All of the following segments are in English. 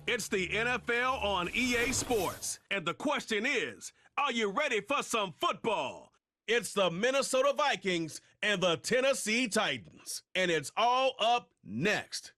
It's the NFL on EA Sports. And the question is, are you ready for some football? It's the Minnesota Vikings and the Tennessee Titans. And it's all up next.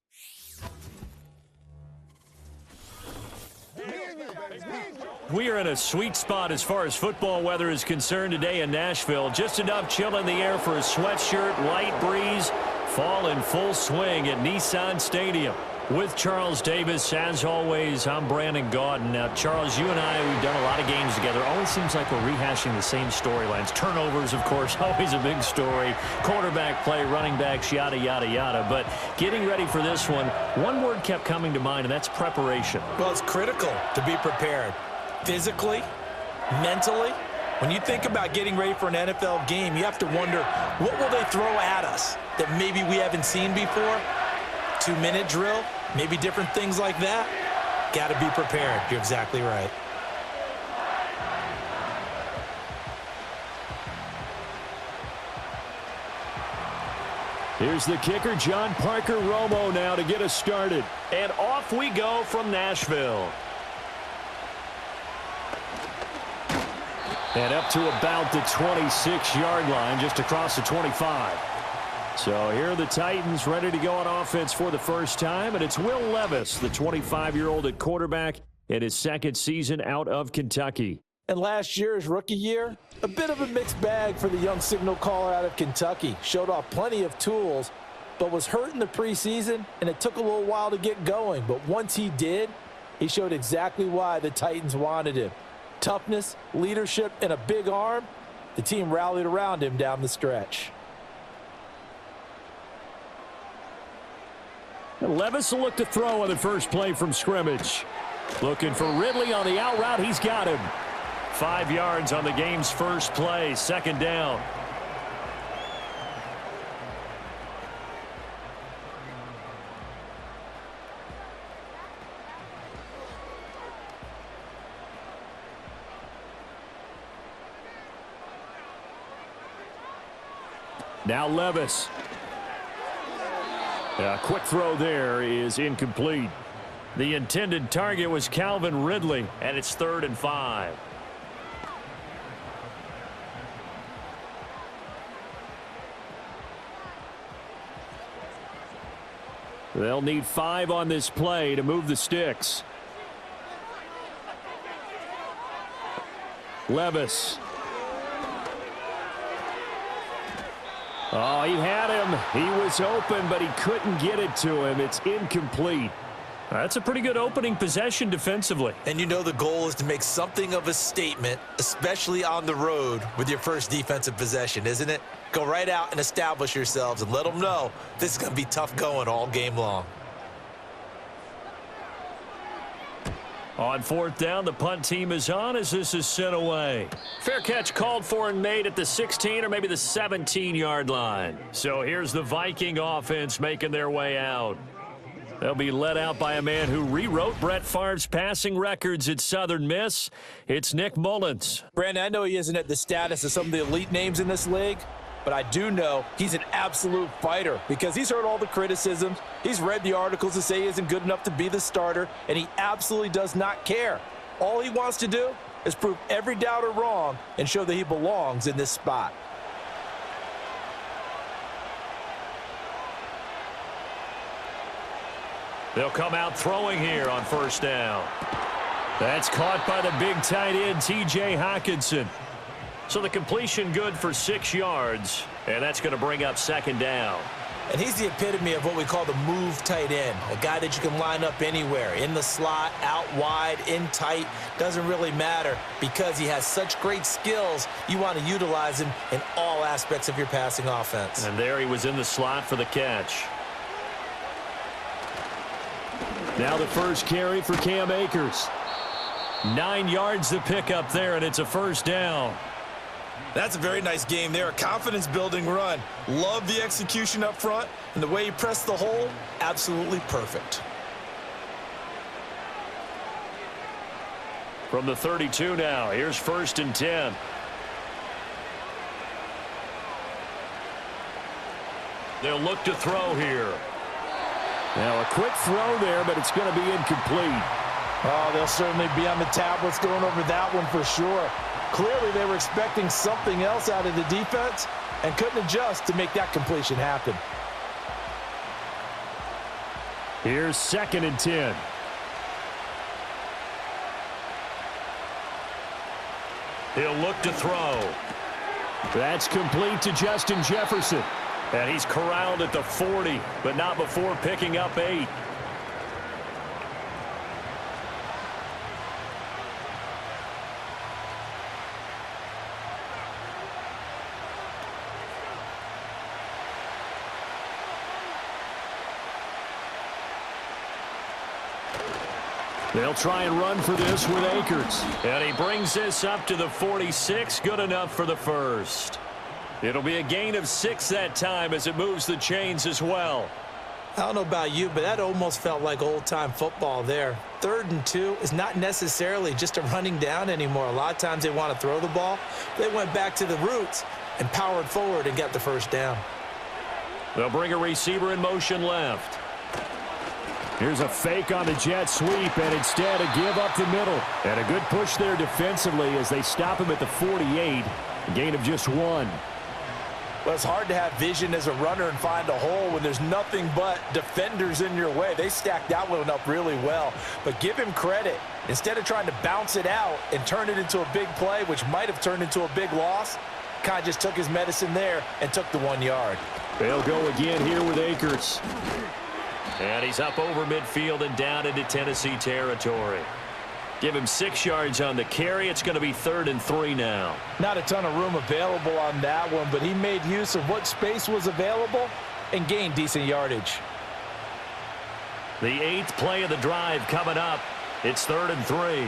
We are in a sweet spot as far as football weather is concerned today in Nashville. Just enough chill in the air for a sweatshirt, light breeze, fall in full swing at Nissan Stadium. With Charles Davis, as always, I'm Brandon Gaudin. Now, Charles, you and I, we've done a lot of games together. Always seems like we're rehashing the same storylines. Turnovers, of course, always a big story. Quarterback play, running backs, yada, yada, yada. But getting ready for this one word kept coming to mind, and that's preparation. Well, it's critical to be prepared. Physically, mentally. When you think about getting ready for an NFL game, you have to wonder, what will they throw at us that maybe we haven't seen before? 2-minute drill, maybe different things like that. Got to be prepared. You're exactly right. Here's the kicker, John Parker Romo, now to get us started. And off we go from Nashville. And up to about the 26-yard line, just across the 25. So here are the Titans ready to go on offense for the first time, and it's Will Levis, the 25-year-old at quarterback, in his second season out of Kentucky. And last year's rookie year, a bit of a mixed bag for the young signal caller out of Kentucky. Showed off plenty of tools, but was hurt in the preseason, and it took a little while to get going. But once he did, he showed exactly why the Titans wanted him. Toughness, leadership, and a big arm. The team rallied around him down the stretch. And Levis will look to throw on the first play from scrimmage. Looking for Ridley on the out route. He's got him. 5 yards on the game's first play. Second down. Now Levis. A quick throw there is incomplete. The intended target was Calvin Ridley, and it's 3rd and 5. They'll need 5 on this play to move the sticks. Levis. Oh, he had him. He was open, but he couldn't get it to him. It's incomplete. That's a pretty good opening possession defensively. And you know the goal is to make something of a statement, especially on the road with your first defensive possession, isn't it? Go right out and establish yourselves and let them know this is going to be tough going all game long. On 4th down, the punt team is on as this is sent away. Fair catch called for and made at the 16 or maybe the 17-yard line. So here's the Viking offense making their way out. They'll be led out by a man who rewrote Brett Favre's passing records at Southern Miss. It's Nick Mullins. Brandon, I know he isn't at the status of some of the elite names in this league, but I do know he's an absolute fighter because he's heard all the criticisms. He's read the articles that say he isn't good enough to be the starter, and he absolutely does not care. All he wants to do is prove every doubter wrong and show that he belongs in this spot. They'll come out throwing here on 1st down. That's caught by the big tight end, T.J. Hockenson. So the completion good for 6 yards, and that's going to bring up 2nd down. And he's the epitome of what we call the move tight end, a guy that you can line up anywhere, in the slot, out wide, in tight, doesn't really matter because he has such great skills. You want to utilize him in all aspects of your passing offense. And there he was in the slot for the catch. Now the first carry for Cam Akers. 9 yards to pick up there, and it's a 1st down. That's a very nice game there, a confidence-building run. Love the execution up front, and the way he pressed the hole, absolutely perfect. From the 32 now, here's 1st and 10. They'll look to throw here. Now a quick throw there, but it's going to be incomplete. Oh, they'll certainly be on the tablets going over that one for sure. Clearly they were expecting something else out of the defense and couldn't adjust to make that completion happen. Here's 2nd and 10. He'll look to throw. That's complete to Justin Jefferson. And he's corralled at the 40, but not before picking up 8. They'll try and run for this with Akers. And he brings this up to the 46. Good enough for the first. It'll be a gain of 6 that time as it moves the chains as well. I don't know about you, but that almost felt like old-time football there. 3rd and 2 is not necessarily just a running down anymore. A lot of times they want to throw the ball. They went back to the roots and powered forward and got the first down. They'll bring a receiver in motion left. Here's a fake on the jet sweep, and instead a give up the middle. And a good push there defensively as they stop him at the 48. A gain of just 1. Well, it's hard to have vision as a runner and find a hole when there's nothing but defenders in your way. They stacked that one up really well. But give him credit. Instead of trying to bounce it out and turn it into a big play, which might have turned into a big loss, kind of just took his medicine there and took the 1 yard. They'll go again here with Akers. And he's up over midfield and down into Tennessee territory. Give him 6 yards on the carry. It's going to be 3rd and 3 now. Not a ton of room available on that one, but he made use of what space was available and gained decent yardage. The 8th play of the drive coming up. It's 3rd and 3.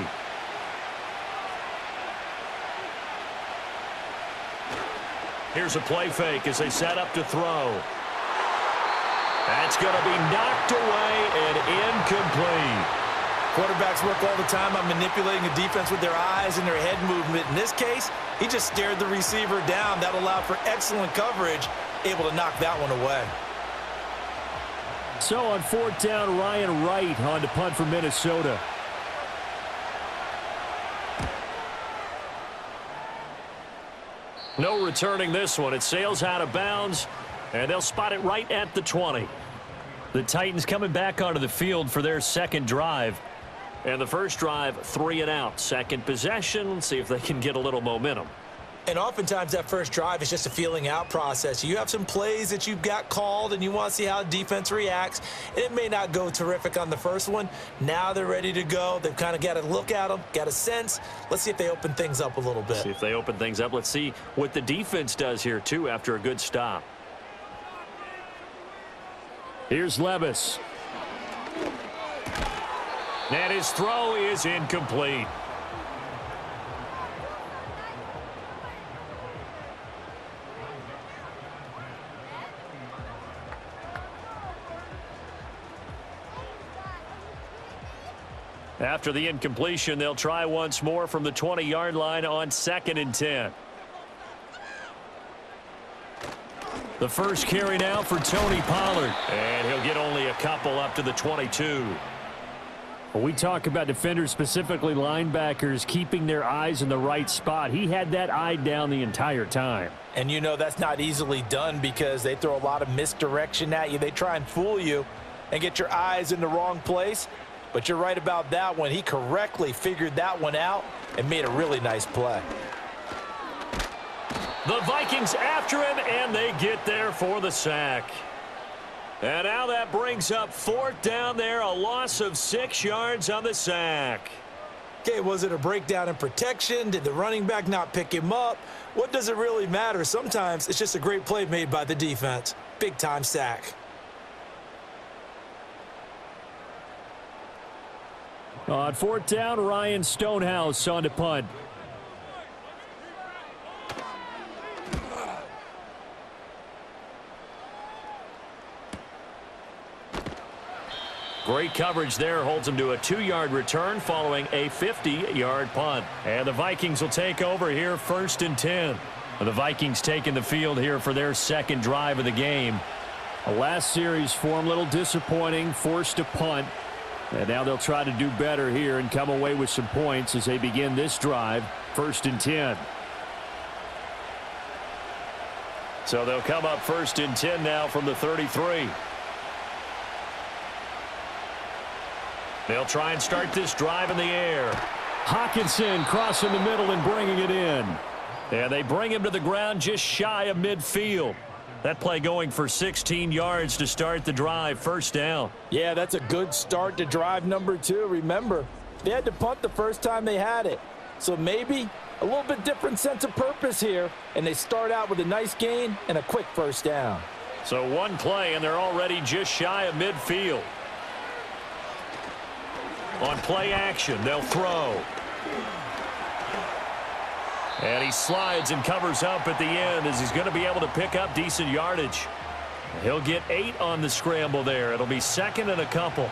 Here's a play fake as they set up to throw. That's going to be knocked away and incomplete. Quarterbacks work all the time on manipulating the defense with their eyes and their head movement. In this case, he just stared the receiver down. That allowed for excellent coverage, able to knock that one away. So on 4th down, Ryan Wright on to punt for Minnesota. No returning this one. It sails out of bounds, and they'll spot it right at the 20. The Titans coming back onto the field for their 2nd drive. And the first drive, 3 and out. 2nd possession. Let's see if they can get a little momentum. And oftentimes that first drive is just a feeling out process. You have some plays that you've got called and you want to see how defense reacts. And it may not go terrific on the first one. Now they're ready to go. They've kind of got to look at them, got a sense. Let's see if they open things up a little bit. See if they open things up. Let's see what the defense does here, too, after a good stop. Here's Levis. And his throw is incomplete. After the incompletion, they'll try once more from the 20-yard line on 2nd and 10. The first carry now for Tony Pollard. And he'll get only a couple up to the 22. When we talk about defenders, specifically linebackers, keeping their eyes in the right spot, he had that eye down the entire time. And you know that's not easily done because they throw a lot of misdirection at you. They try and fool you and get your eyes in the wrong place. But you're right about that one. He correctly figured that one out and made a really nice play. The Vikings after him, and they get there for the sack. And now that brings up 4th down there, a loss of 6 yards on the sack. Okay, was it a breakdown in protection? Did the running back not pick him up? What does it really matter? Sometimes it's just a great play made by the defense. Big-time sack. On 4th down, Ryan Stonehouse on to punt. Great coverage there, holds him to a 2-yard return following a 50-yard punt. And the Vikings will take over here 1st and 10. The Vikings taking the field here for their 2nd drive of the game. Last series for him, a little disappointing, forced a punt. And now they'll try to do better here and come away with some points as they begin this drive, 1st and 10. So they'll come up 1st and 10 now from the 33. They'll try and start this drive in the air. Hawkinson crossing the middle and bringing it in. And they bring him to the ground just shy of midfield. That play going for 16 yards to start the drive, 1st down. Yeah, that's a good start to drive number 2. Remember, they had to punt the first time they had it. So maybe a little bit different sense of purpose here, and they start out with a nice gain and a quick 1st down. So one play, and they're already just shy of midfield. On play action, they'll throw. And he slides and covers up at the end as he's going to be able to pick up decent yardage. He'll get 8 on the scramble there. It'll be 2nd and a couple.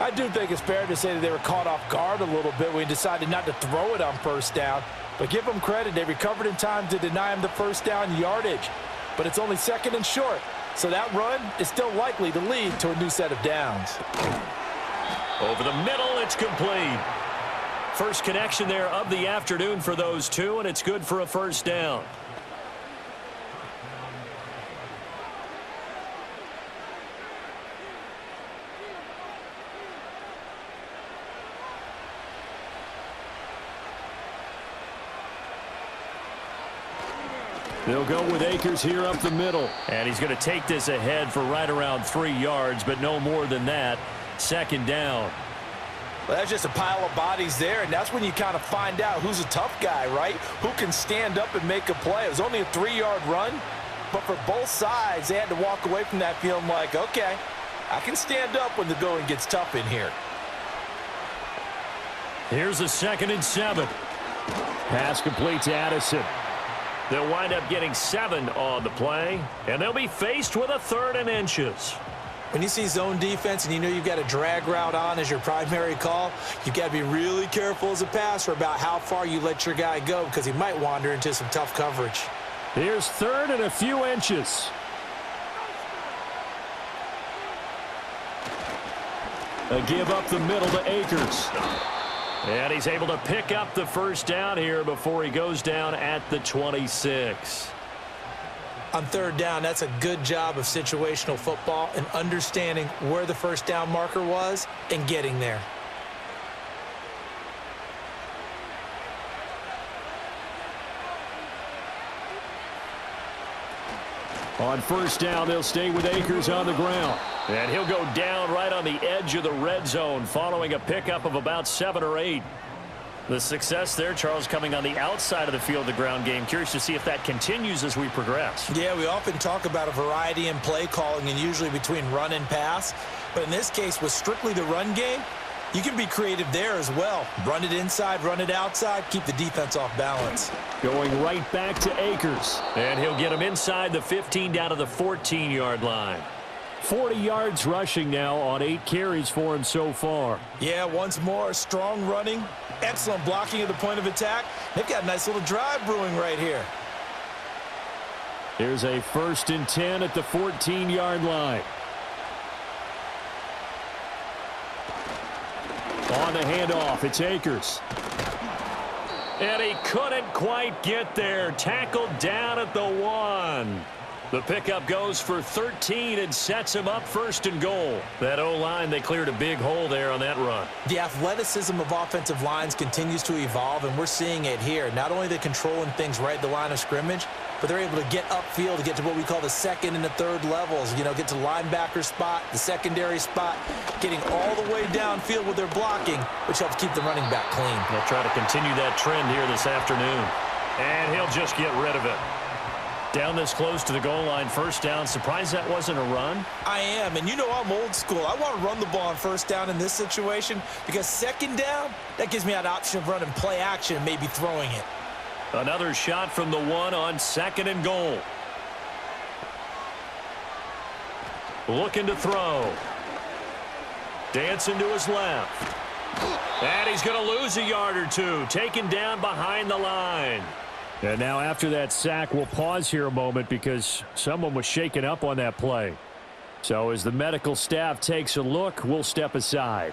I do think it's fair to say that they were caught off guard a little bit when he decided not to throw it on 1st down. But give them credit. They recovered in time to deny him the 1st down yardage. But it's only 2nd and short. So that run is still likely to lead to a new set of downs. Over the middle, it's complete. First connection there of the afternoon for those two, and it's good for a 1st down. They'll go with Akers here up the middle. And he's going to take this ahead for right around 3 yards, but no more than that. 2nd down. Well, that's just a pile of bodies there, and that's when you kind of find out who's a tough guy, right? Who can stand up and make a play. It was only a 3-yard run, but for both sides, they had to walk away from that feeling like, okay, I can stand up when the going gets tough in here. Here's a 2nd and 7. Pass complete to Addison. They'll wind up getting 7 on the play, and they'll be faced with a 3rd and inches. When you see zone defense and you know you've got a drag route on as your primary call, you've got to be really careful as a passer about how far you let your guy go because he might wander into some tough coverage. Here's 3rd and a few inches. A give up the middle to Akers. And he's able to pick up the 1st down here before he goes down at the 26. On 3rd down, that's a good job of situational football and understanding where the 1st down marker was and getting there. On 1st down, they'll stay with Akers on the ground. And he'll go down right on the edge of the red zone following a pickup of about 7 or 8. The success there, Charles, coming on the outside of the field, the ground game. Curious to see if that continues as we progress. Yeah, we often talk about a variety in play calling and usually between run and pass. But in this case, with strictly the run game, you can be creative there as well. Run it inside, run it outside, keep the defense off balance. Going right back to Akers. And he'll get him inside the 15 down to the 14-yard line. 40 yards rushing now on 8 carries for him so far. Yeah, once more, strong running, excellent blocking at the point of attack. They've got a nice little drive brewing right here. Here's a 1st and 10 at the 14-yard line. On the handoff, it's Akers. And he couldn't quite get there. Tackled down at the 1. The pickup goes for 13 and sets him up 1st and goal. That O-line, they cleared a big hole there on that run. The athleticism of offensive lines continues to evolve, and we're seeing it here. Not only are they controlling things right at the line of scrimmage, but they're able to get upfield to get to what we call the 2nd and the 3rd levels. You know, get to the linebacker spot, the secondary spot, getting all the way downfield with their blocking, which helps keep the running back clean. They'll try to continue that trend here this afternoon. And he'll just get rid of it. Down this close to the goal line, 1st down. Surprised that wasn't a run? I am, and you know I'm old school. I want to run the ball on 1st down in this situation because 2nd down, that gives me that option of running play action and maybe throwing it. Another shot from the 1 on 2nd and goal. Looking to throw. Dancing to his left. And he's going to lose a yard or 2. Taken down behind the line. And now after that sack, we'll pause here a moment because someone was shaken up on that play. So as the medical staff takes a look, we'll step aside.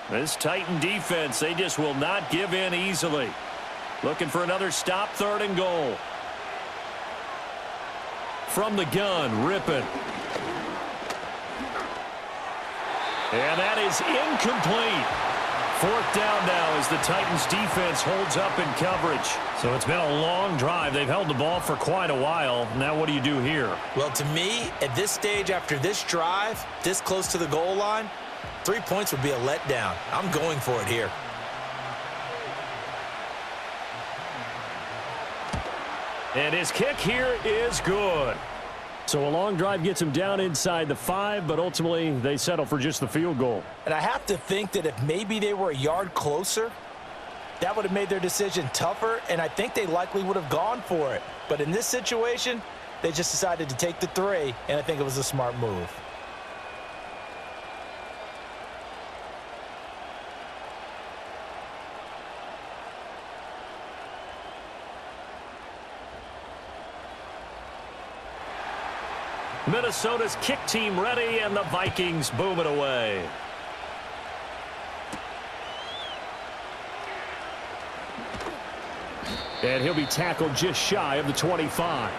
This Titan defense, they just will not give in easily. Looking for another stop, 3rd and goal. From the gun, Rippon. And that is incomplete. 4th down now as the Titans defense holds up in coverage. So it's been a long drive. They've held the ball for quite a while. Now what do you do here? Well, to me, at this stage after this drive, this close to the goal line, 3 points would be a letdown. I'm going for it here. And his kick here is good. So a long drive gets him down inside the 5, but ultimately they settle for just the field goal. And I have to think that if maybe they were a yard closer, that would have made their decision tougher, and I think they likely would have gone for it. But in this situation, they just decided to take the 3, and I think it was a smart move. Minnesota's kick team ready, and the Vikings boom it away. And he'll be tackled just shy of the 25.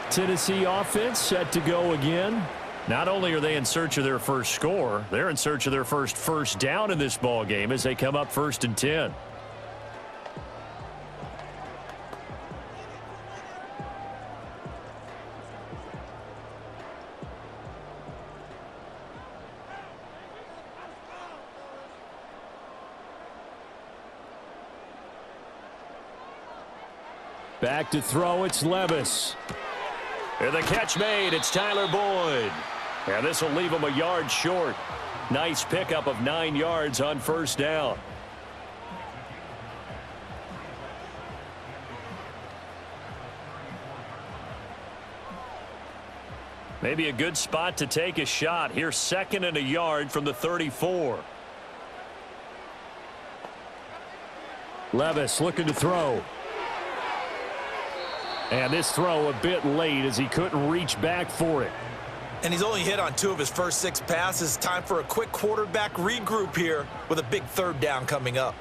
Tennessee offense set to go again. Not only are they in search of their first score, they're in search of their first down in this ball game as they come up 1st and 10. Back to throw, it's Levis. And the catch made, it's Tyler Boyd. And this will leave him a yard short. Nice pickup of 9 yards on 1st down. Maybe a good spot to take a shot. Here's 2nd and a yard from the 34. Levis looking to throw. And this throw a bit late as he couldn't reach back for it. And he's only hit on 2 of his first 6 passes. Time for a quick quarterback regroup here with a big 3rd down coming up.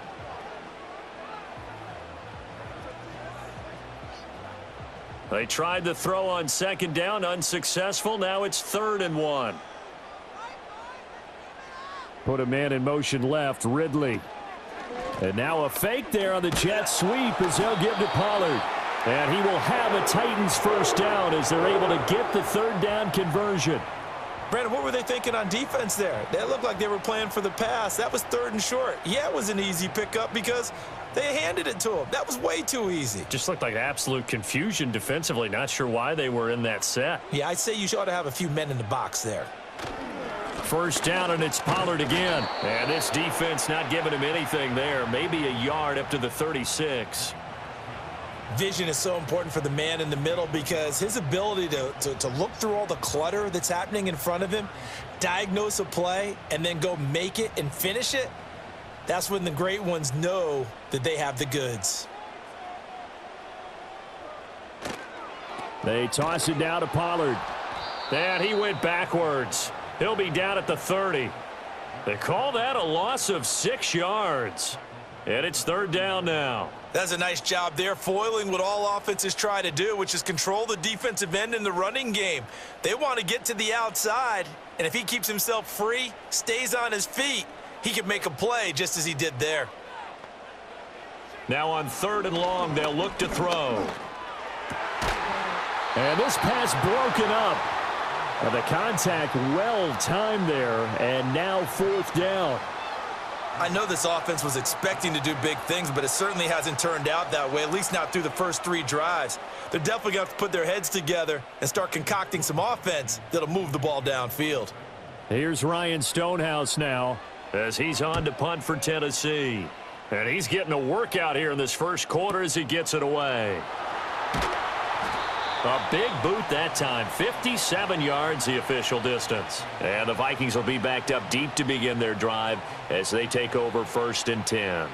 They tried the throw on 2nd down, unsuccessful. Now it's 3rd and 1. Put a man in motion left, Ridley. And now a fake there on the jet sweep as they'll give to Pollard. And he will have a Titans 1st down as they're able to get the 3rd down conversion. Brandon, what were they thinking on defense there? They looked like they were playing for the pass. That was 3rd and short. Yeah, it was an easy pickup because they handed it to him. That was way too easy. Just looked like absolute confusion defensively. Not sure why they were in that set. Yeah, I'd say you ought to have a few men in the box there. 1st down, and it's Pollard again. And this defense not giving him anything there. Maybe a yard up to the 36. Vision is so important for the man in the middle because his ability to look through all the clutter that's happening in front of him, diagnose a play, and then go make it and finish it, that's when the great ones know that they have the goods. They toss it down to Pollard. And he went backwards. He'll be down at the 30. They call that a loss of 6 yards. And it's 3rd down now. That's a nice job there, foiling what all offenses try to do, which is control the defensive end in the running game. They want to get to the outside, and if he keeps himself free, stays on his feet, he can make a play just as he did there. Now on 3rd and long, they'll look to throw. And this pass broken up. And the contact well timed there, and now 4th down. I know this offense was expecting to do big things, but it certainly hasn't turned out that way, at least not through the first 3 drives. They're definitely going to have to put their heads together and start concocting some offense that'll move the ball downfield. Here's Ryan Stonehouse now as he's on to punt for Tennessee. And he's getting a workout here in this 1st quarter as he gets it away. A big boot that time. 57 yards the official distance. And the Vikings will be backed up deep to begin their drive as they take over 1st and 10.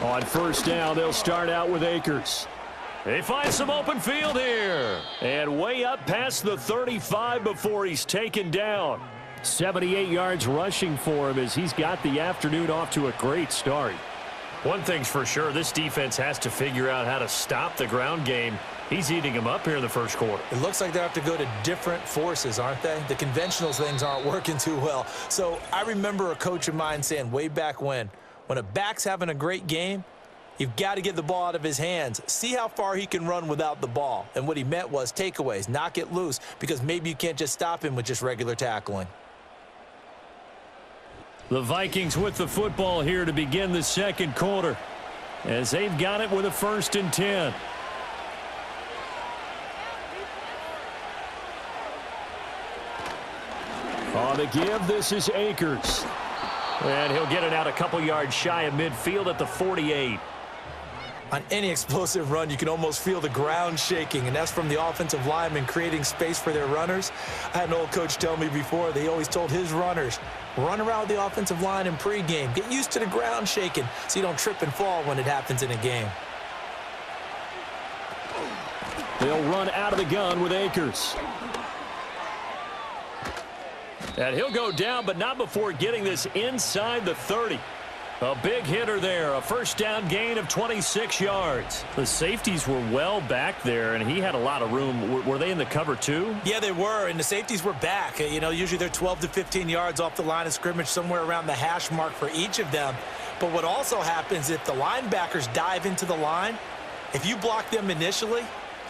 On 1st down, they'll start out with Akers. They find some open field here. And way up past the 35 before he's taken down. 78 yards rushing for him as he's got the afternoon off to a great start. One thing's for sure, this defense has to figure out how to stop the ground game. He's eating them up here in the 1st quarter. It looks like they have to go to different forces, aren't they? The conventional things aren't working too well. So I remember a coach of mine saying way back when a back's having a great game, you've got to get the ball out of his hands. See how far he can run without the ball. And what he meant was takeaways, knock it loose, because maybe you can't just stop him with just regular tackling. The Vikings with the football here to begin the 2nd quarter as they've got it with a 1st and 10. On the give, this is Akers. And he'll get it out a couple yards shy of midfield at the 48. On any explosive run, you can almost feel the ground shaking, and that's from the offensive linemen creating space for their runners. I had an old coach tell me before, they always told his runners, run around the offensive line in pregame. Get used to the ground shaking so you don't trip and fall when it happens in a game. They'll run out of the gun with Akers. And he'll go down, but not before getting this inside the 30. A big hitter there, a 1st down gain of 26 yards. The safeties were well back there, and he had a lot of room. Were they in the cover too? Yeah, they were, and the safeties were back. You know, usually they're 12 to 15 yards off the line of scrimmage, somewhere around the hash mark for each of them. But what also happens if the linebackers dive into the line, if you block them initially,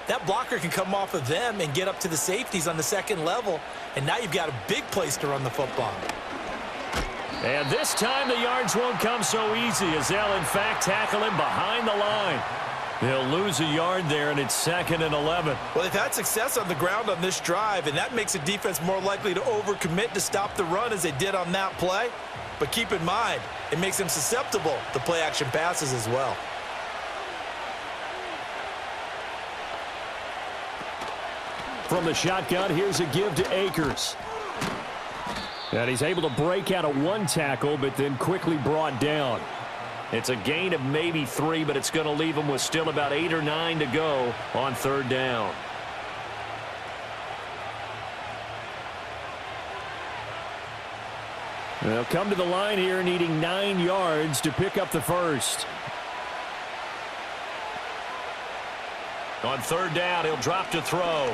that blocker can come off of them and get up to the safeties on the 2nd level, and now you've got a big place to run the football. And this time the yards won't come so easy as they'll, in fact, tackle him behind the line. They'll lose a yard there, and it's 2nd and 11. Well, they've had success on the ground on this drive, and that makes a defense more likely to overcommit to stop the run as they did on that play. But keep in mind, it makes them susceptible to play-action passes as well. From the shotgun, here's a give to Akers. And he's able to break out of 1 tackle, but then quickly brought down. It's a gain of maybe 3, but it's going to leave him with still about 8 or 9 to go on 3rd down. They'll come to the line here needing 9 yards to pick up the 1st. On 3rd down, he'll drop to throw.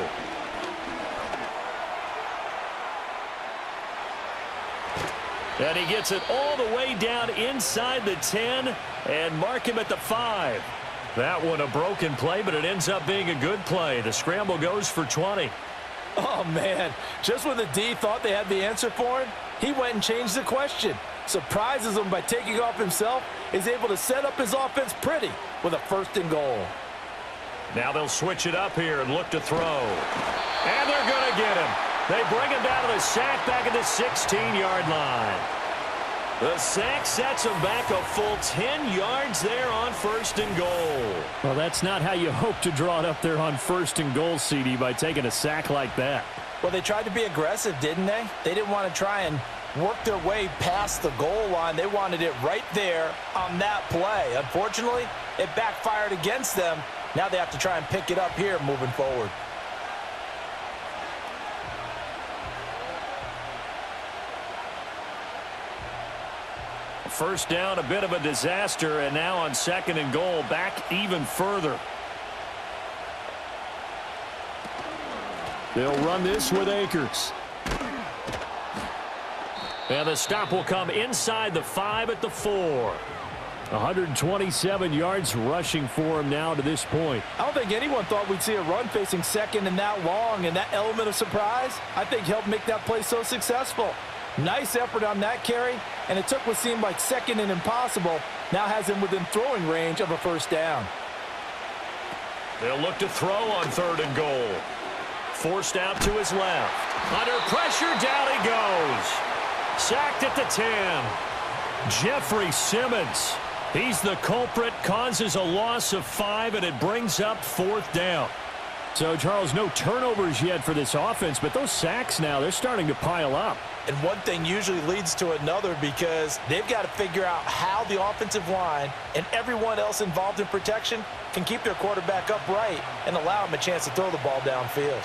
And he gets it all the way down inside the 10 and mark him at the 5. That one a broken play, but it ends up being a good play. The scramble goes for 20. Oh, man. Just when the D thought they had the answer for him, he went and changed the question. Surprises him by taking off himself. Is able to set up his offense pretty with a 1st and goal. Now they'll switch it up here and look to throw. And they're going to get him. They bring him down to the sack back at the 16-yard line. The sack sets him back a full 10 yards there on 1st and goal. Well, that's not how you hope to draw it up there on 1st and goal, CD, by taking a sack like that. Well, they tried to be aggressive, didn't they? They didn't want to try and work their way past the goal line. They wanted it right there on that play. Unfortunately, it backfired against them. Now they have to try and pick it up here moving forward. First down, a bit of a disaster, and now on 2nd and goal, back even further. They'll run this with Akers. And the stop will come inside the 5 at the 4. 127 yards rushing for him now to this point. I don't think anyone thought we'd see a run facing second and that long, and that element of surprise, I think, helped make that play so successful. Nice effort on that carry, and it took what seemed like second and impossible, now has him within throwing range of a first down. They'll look to throw on 3rd and goal. Forced out to his left. Under pressure, down he goes. Sacked at the 10. Jeffrey Simmons. He's the culprit, causes a loss of 5, and it brings up 4th down. So, Charles, no turnovers yet for this offense, but those sacks now, they're starting to pile up. And one thing usually leads to another because they've got to figure out how the offensive line and everyone else involved in protection can keep their quarterback upright and allow him a chance to throw the ball downfield.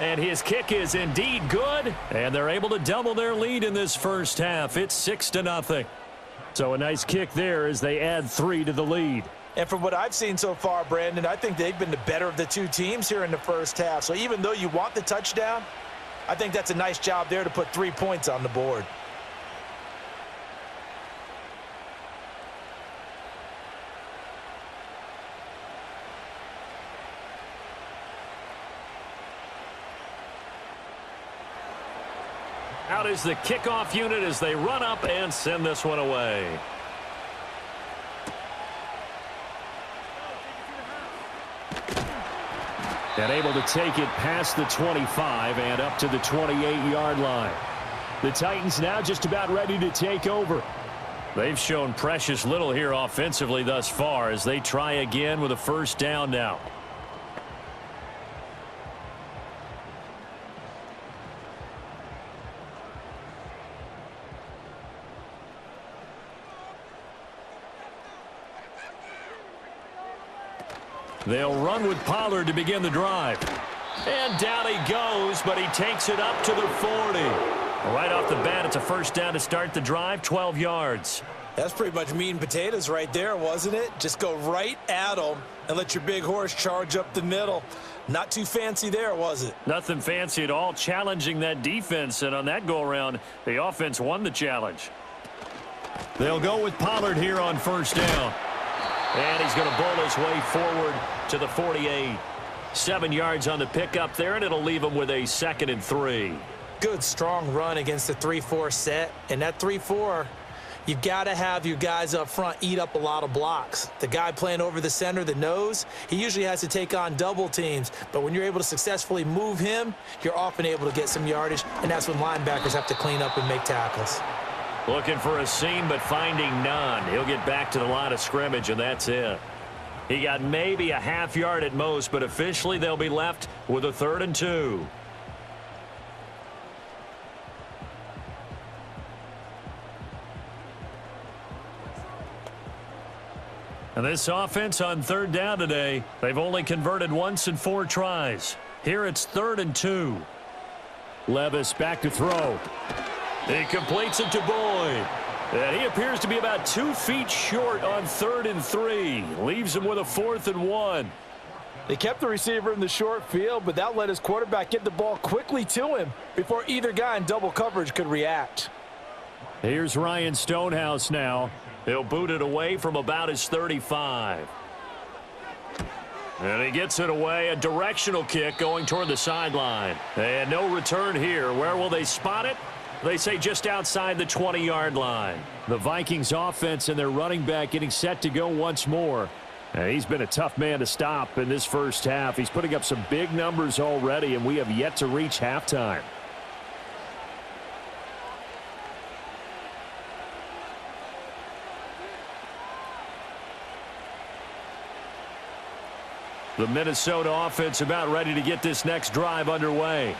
And his kick is indeed good, and they're able to double their lead in this first half. It's 6-0. So a nice kick there as they add 3 to the lead. And from what I've seen so far, Brandon, I think they've been the better of the two teams here in the first half. So even though you want the touchdown, I think that's a nice job there to put 3 points on the board. Out is the kickoff unit as they run up and send this one away. And able to take it past the 25 and up to the 28-yard line. The Titans now just about ready to take over. They've shown precious little here offensively thus far as they try again with a first down now. They'll run with Pollard to begin the drive. And down he goes, but he takes it up to the 40. Right off the bat, it's a first down to start the drive, 12 yards. That's pretty much meat and potatoes right there, wasn't it? Just go right at them and let your big horse charge up the middle. Not too fancy there, was it? Nothing fancy at all, challenging that defense, and on that go-around, the offense won the challenge. They'll go with Pollard here on first down. And he's going to bowl his way forward to the 48. 7 yards on the pickup there, and it'll leave him with a 2nd and 3. Good, strong run against the 3-4 set. And that 3-4, you've got to have your guys up front eat up a lot of blocks. The guy playing over the center, the nose, he usually has to take on double teams. But when you're able to successfully move him, you're often able to get some yardage, and that's when linebackers have to clean up and make tackles. Looking for a seam, but finding none. He'll get back to the line of scrimmage, and that's it. He got maybe a half yard at most, but officially they'll be left with a 3rd and 2. And this offense on 3rd down today, they've only converted once in 4 tries. Here it's 3rd and 2. Levis back to throw. He completes it to Boyd. And he appears to be about 2 feet short on 3rd and 3. Leaves him with a 4th and 1. They kept the receiver in the short field, but that let his quarterback get the ball quickly to him before either guy in double coverage could react. Here's Ryan Stonehouse now. He'll boot it away from about his 35. And he gets it away. A directional kick going toward the sideline. And no return here. Where will they spot it? They say just outside the 20-yard line. The Vikings offense and their running back getting set to go once more. And he's been a tough man to stop in this first half. He's putting up some big numbers already, and we have yet to reach halftime. The Minnesota offense about ready to get this next drive underway.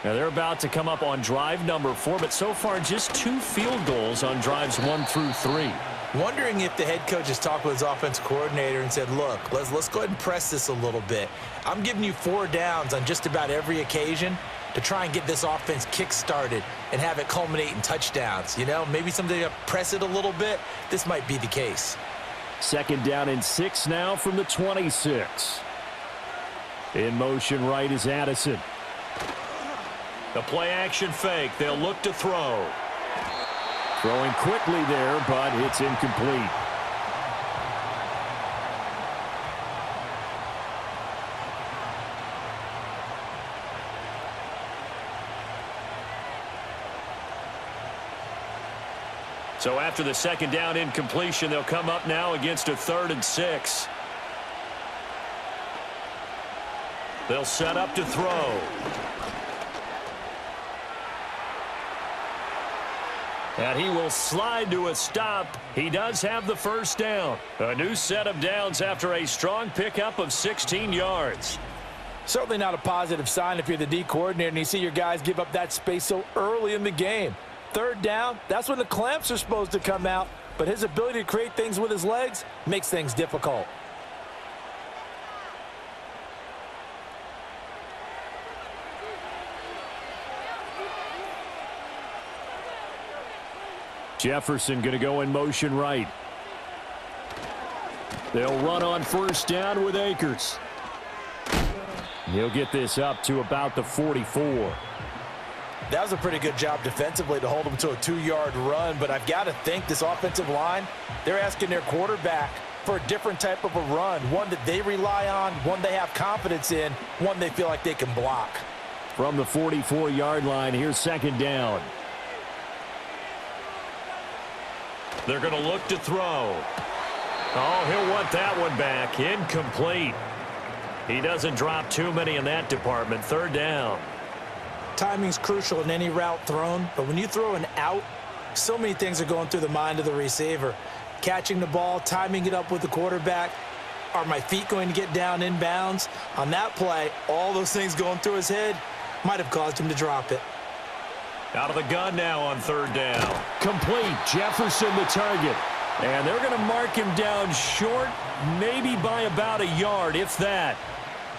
Now they're about to come up on drive number 4, but so far just 2 field goals on drives 1 through 3. Wondering if the head coach has talked with his offensive coordinator and said, look, let's go ahead and press this a little bit. I'm giving you 4 downs on just about every occasion to try and get this offense kick-started and have it culminate in touchdowns. You know, maybe someday to press it a little bit. This might be the case. 2nd down and 6 now from the 26. In motion right is Addison. The play action fake. They'll look to throw. Throwing quickly there, but it's incomplete. So after the second down incompletion, they'll come up now against a 3rd and 6. They'll set up to throw. And he will slide to a stop. He does have the first down. A new set of downs after a strong pickup of 16 yards. Certainly not a positive sign if you're the D coordinator and you see your guys give up that space so early in the game. 3rd down, that's when the clamps are supposed to come out, but his ability to create things with his legs makes things difficult. Jefferson going to go in motion right. They'll run on first down with Akers. He'll get this up to about the 44. That was a pretty good job defensively to hold him to a 2-yard run, but I've got to think this offensive line, they're asking their quarterback for a different type of a run, one that they rely on, one they have confidence in, one they feel like they can block. From the 44-yard line, here's 2nd down. They're going to look to throw. Oh, he'll want that one back. Incomplete. He doesn't drop too many in that department. 3rd down. Timing's crucial in any route thrown, but when you throw an out, so many things are going through the mind of the receiver. Catching the ball, timing it up with the quarterback. Are my feet going to get down in bounds? On that play, all those things going through his head might have caused him to drop it. Out of the gun now on 3rd down. Complete. Jefferson the target. And they're going to mark him down short, maybe by about a yard, if that.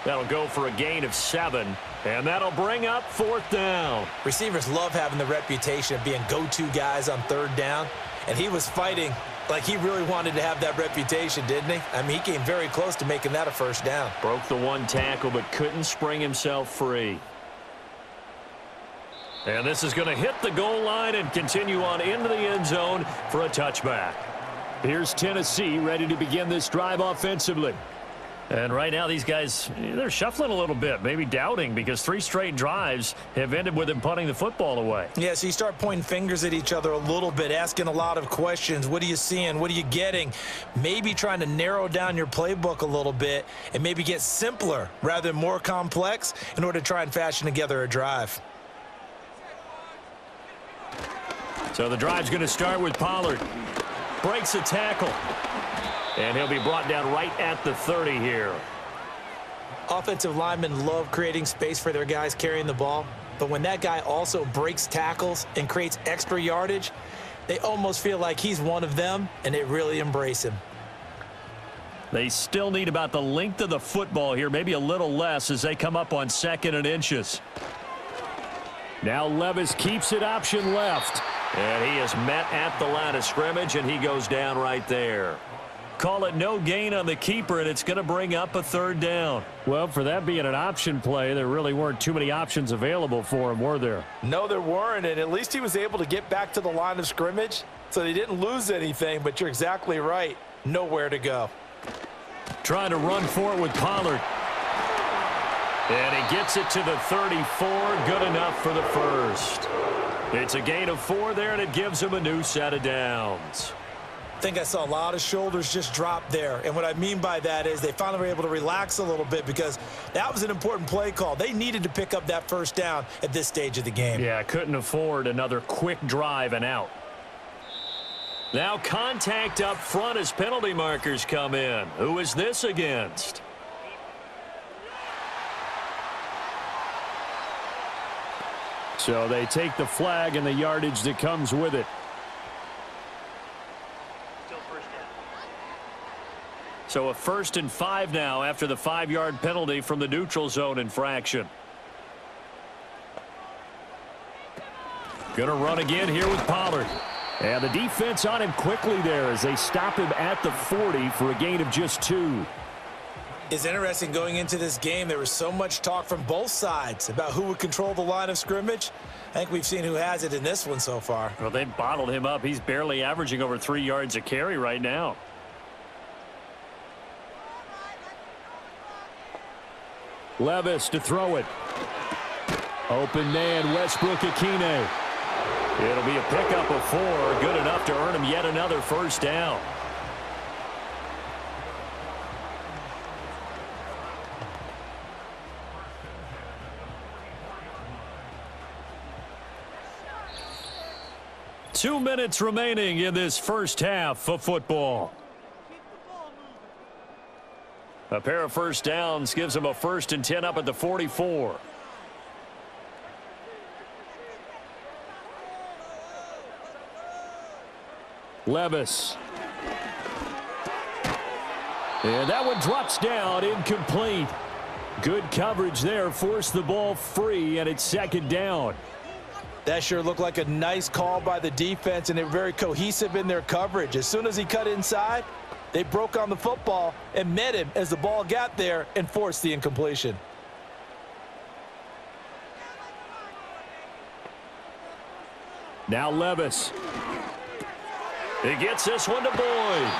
That'll go for a gain of 7. And that'll bring up 4th down. Receivers love having the reputation of being go-to guys on 3rd down. And he was fighting like he really wanted to have that reputation, didn't he? I mean, he came very close to making that a 1st down. Broke the 1 tackle, but couldn't spring himself free. And this is going to hit the goal line and continue on into the end zone for a touchback. Here's Tennessee ready to begin this drive offensively. And right now these guys, they're shuffling a little bit, maybe doubting, because 3 straight drives have ended with them punting the football away. Yeah, so you start pointing fingers at each other a little bit, asking a lot of questions. What are you seeing? What are you getting? Maybe trying to narrow down your playbook a little bit and maybe get simpler rather than more complex in order to try and fashion together a drive. So the drive's going to start with Pollard. Breaks a tackle. And he'll be brought down right at the 30 here. Offensive linemen love creating space for their guys carrying the ball. But when that guy also breaks tackles and creates extra yardage, they almost feel like he's one of them, and they really embrace him. They still need about the length of the football here, maybe a little less as they come up on 2nd and inches. Now Levis keeps it option left. And he is met at the line of scrimmage, and he goes down right there. Call it no gain on the keeper, and it's going to bring up a 3rd down. Well, for that being an option play, there really weren't too many options available for him, were there? No, there weren't, and at least he was able to get back to the line of scrimmage, so they didn't lose anything, but you're exactly right. Nowhere to go. Trying to run for it with Pollard. And he gets it to the 34. Good enough for the first. It's a gain of 4 there, and it gives him a new set of downs. I think I saw a lot of shoulders just drop there. And what I mean by that is they finally were able to relax a little bit because that was an important play call. They needed to pick up that 1st down at this stage of the game. Yeah, couldn't afford another quick drive and out. Now contact up front as penalty markers come in. Who is this against? So they take the flag and the yardage that comes with it. So a 1st and 5 now after the 5-yard penalty from the neutral zone infraction. Going to run again here with Pollard. And the defense on him quickly there as they stop him at the 40 for a gain of just 2. It's interesting going into this game. There was so much talk from both sides about who would control the line of scrimmage. I think we've seen who has it in this one so far. Well, they've bottled him up. He's barely averaging over 3 yards a carry right now. Levis to throw it. Open man, Westbrook-Akine. It'll be a pickup of 4. Good enough to earn him yet another first down. Two minutes remaining in this first half of football. A pair of first downs gives them a 1st and 10 up at the 44. Levis. And that one drops down, incomplete. Good coverage there, forced the ball free, and it's 2nd down. That sure looked like a nice call by the defense, and they're very cohesive in their coverage. As soon as he cut inside, they broke on the football and met him as the ball got there and forced the incompletion. Now Levis. He gets this one to Boyd.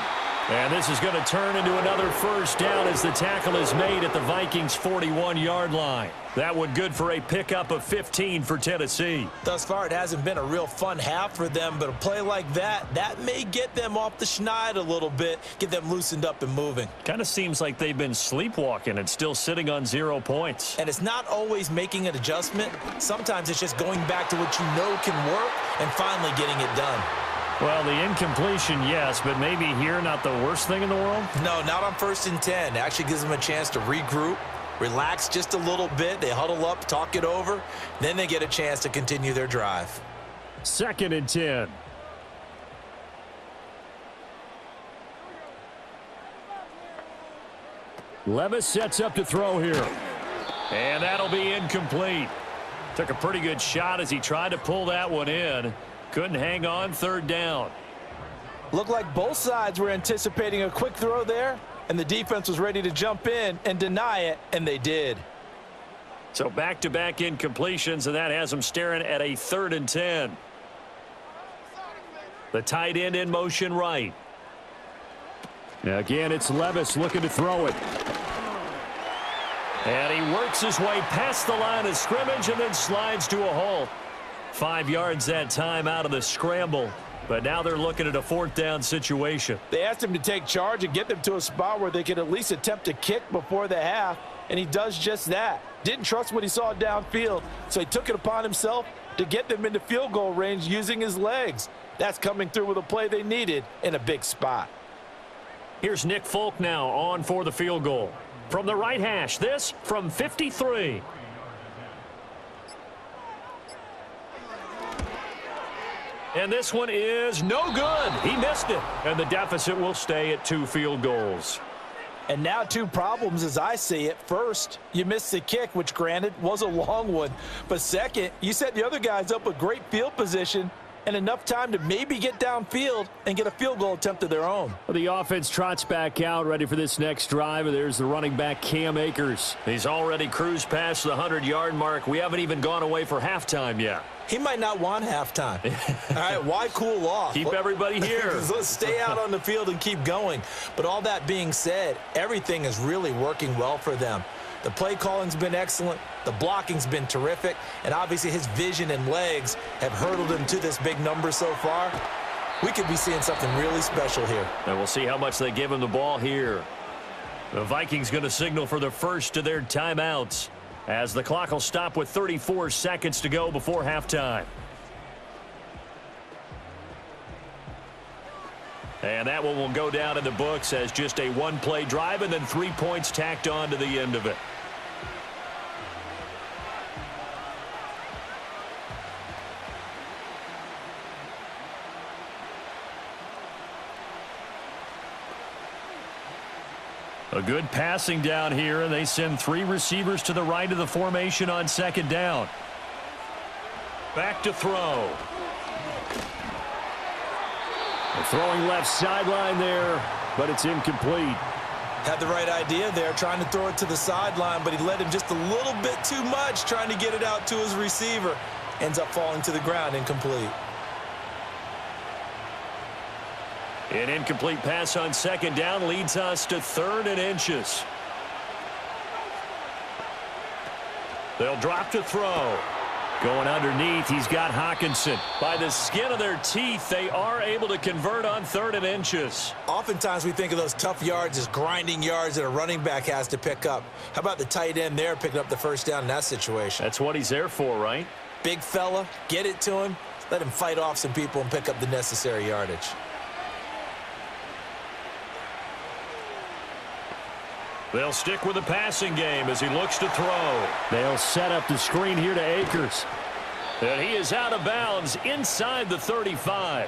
And this is going to turn into another first down as the tackle is made at the Vikings' 41-yard line. That one good for a pickup of 15 for Tennessee. Thus far, it hasn't been a real fun half for them, but a play like that may get them off the schneid a little bit, get them loosened up and moving. Kind of seems like they've been sleepwalking and still sitting on 0 points. And it's not always making an adjustment. Sometimes it's just going back to what you know can work and finally getting it done. Well, the incompletion, yes, but maybe here not the worst thing in the world? No, not on 1st and 10. It actually gives them a chance to regroup, relax just a little bit. They huddle up, talk it over. Then they get a chance to continue their drive. 2nd and 10. Levis sets up to throw here. And that'll be incomplete. Took a pretty good shot as he tried to pull that one in. Couldn't hang on, 3rd down. Looked like both sides were anticipating a quick throw there, and the defense was ready to jump in and deny it, and they did. So back-to-back incompletions, and that has them staring at a 3rd and 10. The tight end in motion right. Now again, it's Levis looking to throw it. And he works his way past the line of scrimmage and then slides to a halt. 5 yards that time out of the scramble. But now they're looking at a 4th down situation. They asked him to take charge and get them to a spot where they could at least attempt a kick before the half, and he does just that. Didn't trust what he saw downfield, so he took it upon himself to get them into field goal range using his legs. That's coming through with a play they needed in a big spot. Here's Nick Folk now on for the field goal. From the right hash, this from 53. And this one is no good. He missed it. And the deficit will stay at 2 field goals. And now 2 problems as I see it. First, you missed the kick, which granted was a long one. But second, you set the other guys up with great field position and enough time to maybe get downfield and get a field goal attempt of their own. The offense trots back out, ready for this next drive. And there's the running back, Cam Akers. He's already cruised past the 100-yard mark. We haven't even gone away for halftime yet. He might not want halftime. All right, why cool off? Keep everybody here. Let's stay out on the field and keep going. But all that being said, everything is really working well for them. The play calling's been excellent. The blocking's been terrific. And obviously his vision and legs have hurdled him to this big number so far. We could be seeing something really special here. And we'll see how much they give him the ball here. The Vikings going to signal for the first of their timeouts, as the clock will stop with 34 seconds to go before halftime. And that one will go down in the books as just a one-play drive and then 3 points tacked on to the end of it. A good passing down here, and they send 3 receivers to the right of the formation on 2nd down. Back to throw. Throwing left sideline there, but it's incomplete. Had the right idea there, trying to throw it to the sideline, but he led him just a little bit too much, trying to get it out to his receiver. Ends up falling to the ground, incomplete. An incomplete pass on second down leads us to 3rd and inches. They'll drop to throw. Going underneath, he's got Hawkinson. By the skin of their teeth, they are able to convert on 3rd and inches. Oftentimes we think of those tough yards as grinding yards that a running back has to pick up. How about the tight end there picking up the first down in that situation? That's what he's there for, right? Big fella, get it to him, let him fight off some people and pick up the necessary yardage. They'll stick with the passing game as he looks to throw. They'll set up the screen here to Akers. And he is out of bounds inside the 35.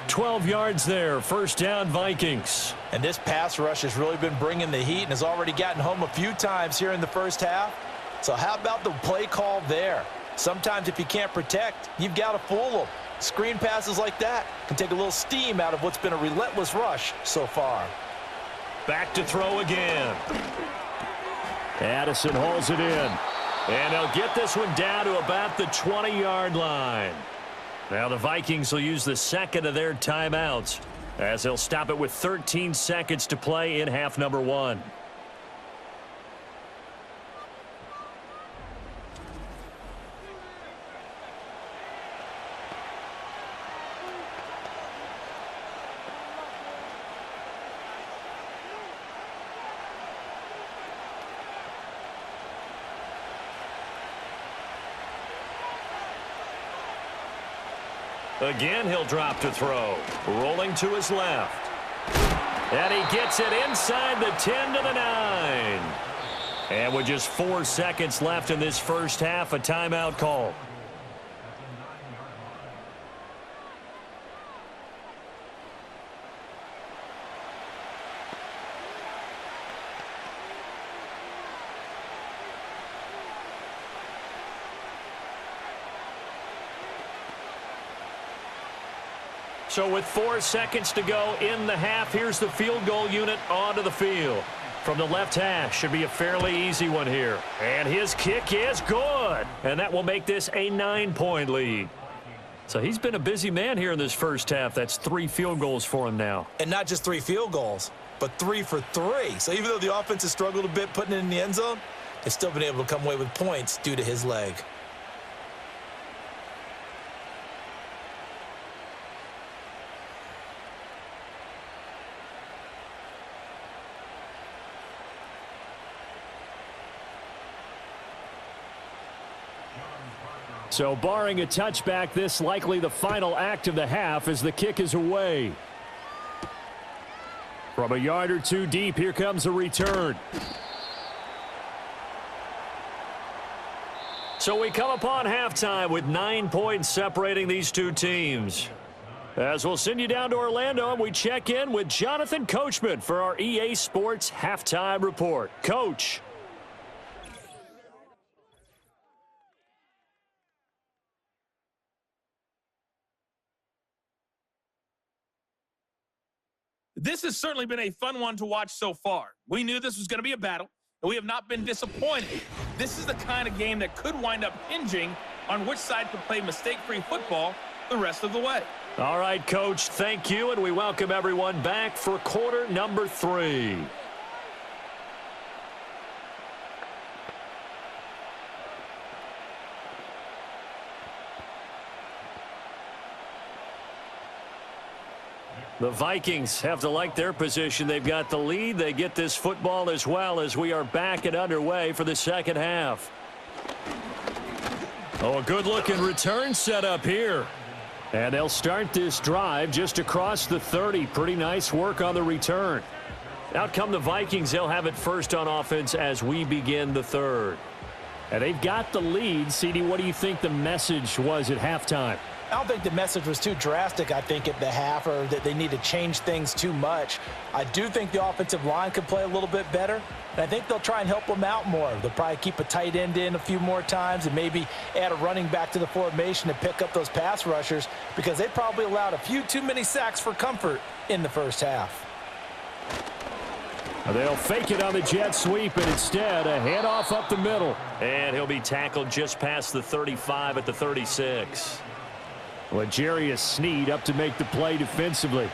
12 yards there, first down Vikings. And this pass rush has really been bringing the heat and has already gotten home a few times here in the first half. So how about the play call there? Sometimes if you can't protect, you've got to fool them. Screen passes like that can take a little steam out of what's been a relentless rush so far. Back to throw again. Addison holds it in. And they'll get this one down to about the 20-yard line. Now the Vikings will use the second of their timeouts as they'll stop it with 13 seconds to play in half number 1. Again, he'll drop to throw. Rolling to his left. And he gets it inside the 10 to the 9. And with just 4 seconds left in this first half, a timeout call. So with 4 seconds to go in the half, here's the field goal unit onto the field. From the left hash, should be a fairly easy one here. And his kick is good. And that will make this a 9-point lead. So he's been a busy man here in this first half. That's 3 field goals for him now. And not just 3 field goals, but 3 for 3. So even though the offense has struggled a bit putting it in the end zone, they've still been able to come away with points due to his leg. So barring a touchback, this likely the final act of the half as the kick is away. From a yard or 2 deep, here comes a return. So we come upon halftime with 9 points separating these 2 teams. As we'll send you down to Orlando, and we check in with Jonathan Coachman for our EA Sports Halftime Report. Coach. This has certainly been a fun one to watch so far. We knew this was going to be a battle, and we have not been disappointed. This is the kind of game that could wind up hinging on which side could play mistake-free football the rest of the way. All right, Coach, thank you, and we welcome everyone back for quarter number 3. The Vikings have to like their position. They've got the lead. They get this football as well as we are back and underway for the second half. Oh, a good-looking return set up here. And they'll start this drive just across the 30. Pretty nice work on the return. Out come the Vikings. They'll have it first on offense as we begin the third. And they've got the lead. CD, what do you think the message was at halftime? I don't think the message was too drastic, I think, at the half, or that they need to change things too much. I do think the offensive line could play a little bit better, and I think they'll try and help them out more. They'll probably keep a tight end in a few more times and maybe add a running back to the formation to pick up those pass rushers, because they probably allowed a few too many sacks for comfort in the first half. They'll fake it on the jet sweep, and instead a handoff up the middle. And he'll be tackled just past the 35 at the 36. L'Jarius Sneed up to make the play defensively.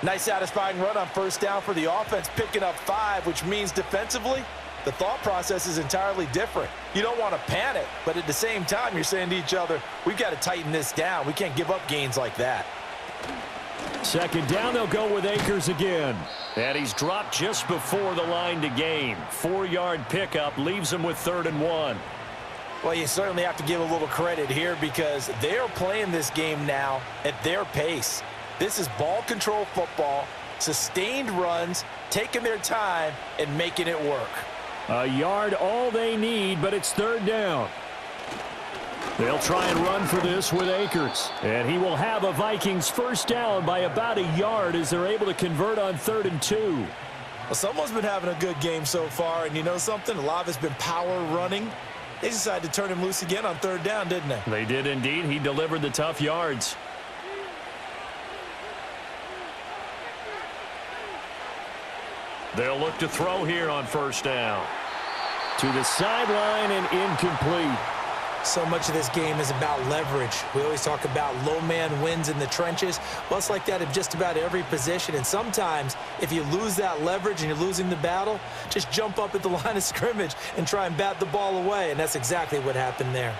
Nice satisfying run on first down for the offense, picking up 5, which means defensively, the thought process is entirely different. You don't want to panic, but at the same time, you're saying to each other, we've got to tighten this down. We can't give up gains like that. Second down, they'll go with Akers again. And he's dropped just before the line to gain. 4-yard pickup leaves him with 3rd and 1. Well, you certainly have to give a little credit here because they are playing this game now at their pace. This is ball control football, sustained runs, taking their time, and making it work. A yard all they need, but it's 3rd down. They'll try and run for this with Akers. And he will have a Vikings first down by about a yard as they're able to convert on 3rd and 2. Well, someone's been having a good game so far, and you know something? A lot of it's been power running. They decided to turn him loose again on 3rd down, didn't they? They did indeed. He delivered the tough yards. They'll look to throw here on first down. To the sideline and incomplete. So much of this game is about leverage. We always talk about low man wins in the trenches. Well, it's like that in just about every position. And sometimes, if you lose that leverage and you're losing the battle, just jump up at the line of scrimmage and try and bat the ball away. And that's exactly what happened there.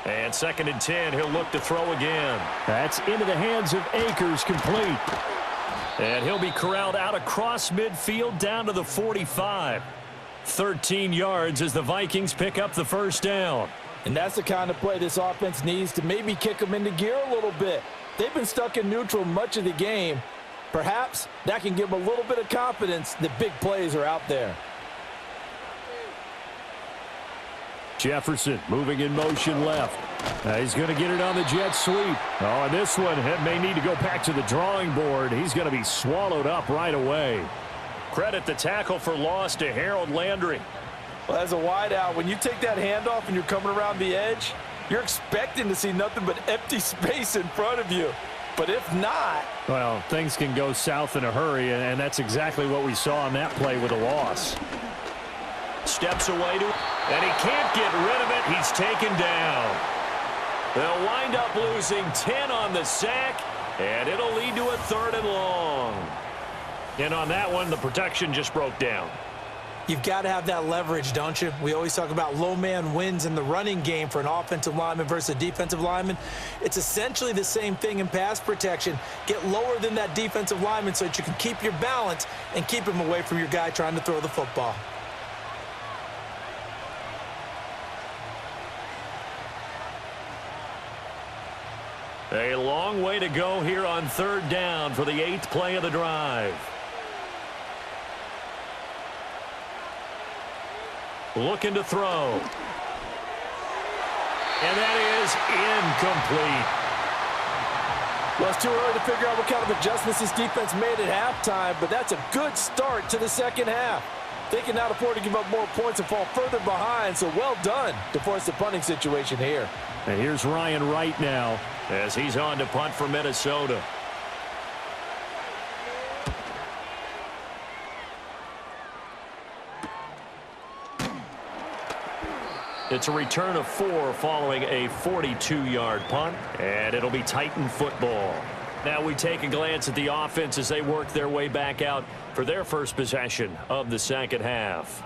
And 2nd and 10, he'll look to throw again. That's into the hands of Akers, complete. And he'll be corralled out across midfield down to the 45. 13 yards as the Vikings pick up the first down. And that's the kind of play this offense needs to maybe kick them into gear a little bit. They've been stuck in neutral much of the game. Perhaps that can give them a little bit of confidence that big plays are out there. Jefferson moving in motion left. He's going to get it on the jet sweep. Oh, and this one may need to go back to the drawing board. He's going to be swallowed up right away. Credit the tackle for loss to Harold Landry. Well, as a wideout, when you take that handoff and you're coming around the edge, you're expecting to see nothing but empty space in front of you. But if not... Well, things can go south in a hurry, and that's exactly what we saw on that play with a loss. Steps away to... And he can't get rid of it. He's taken down. They'll wind up losing 10 on the sack, and it'll lead to a 3rd and long. And on that one, the protection just broke down. You've got to have that leverage, don't you? We always talk about low man wins in the running game for an offensive lineman versus a defensive lineman. It's essentially the same thing in pass protection. Get lower than that defensive lineman so that you can keep your balance and keep him away from your guy trying to throw the football. A long way to go here on 3rd down for the 8th play of the drive. Looking to throw. And that is incomplete. Well, it's too early to figure out what kind of adjustments this defense made at halftime, but that's a good start to the second half. They can now afford to give up more points and fall further behind, so well done to force the punting situation here. And here's Ryan Wright now as he's on to punt for Minnesota. It's a return of 4 following a 42-yard punt, and it'll be Titan football. Now we take a glance at the offense as they work their way back out for their first possession of the second half.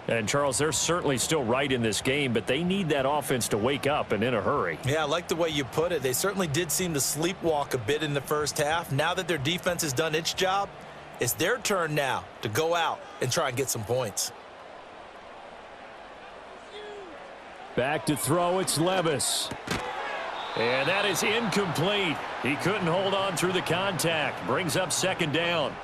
And, Charles, they're certainly still right in this game, but they need that offense to wake up and in a hurry. Yeah, I like the way you put it. They certainly did seem to sleepwalk a bit in the first half. Now that their defense has done its job, it's their turn now to go out and try and get some points. Back to throw, it's Levis. And that is incomplete. He couldn't hold on through the contact. Brings up 2nd down.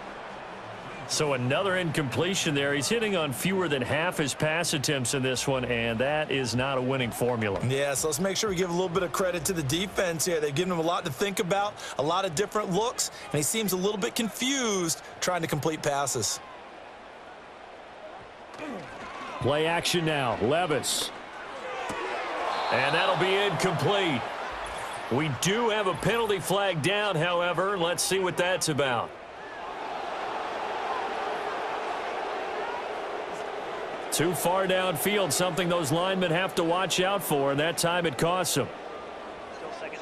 So another incompletion there. He's hitting on fewer than half his pass attempts in this one, and that is not a winning formula. Yeah, so let's make sure we give a little bit of credit to the defense here. They've given him a lot to think about, a lot of different looks, and he seems a little bit confused trying to complete passes. Play action now. Levis. And that'll be incomplete. We do have a penalty flag down, however. Let's see what that's about. Too far downfield, something those linemen have to watch out for, and that time it costs them. Still second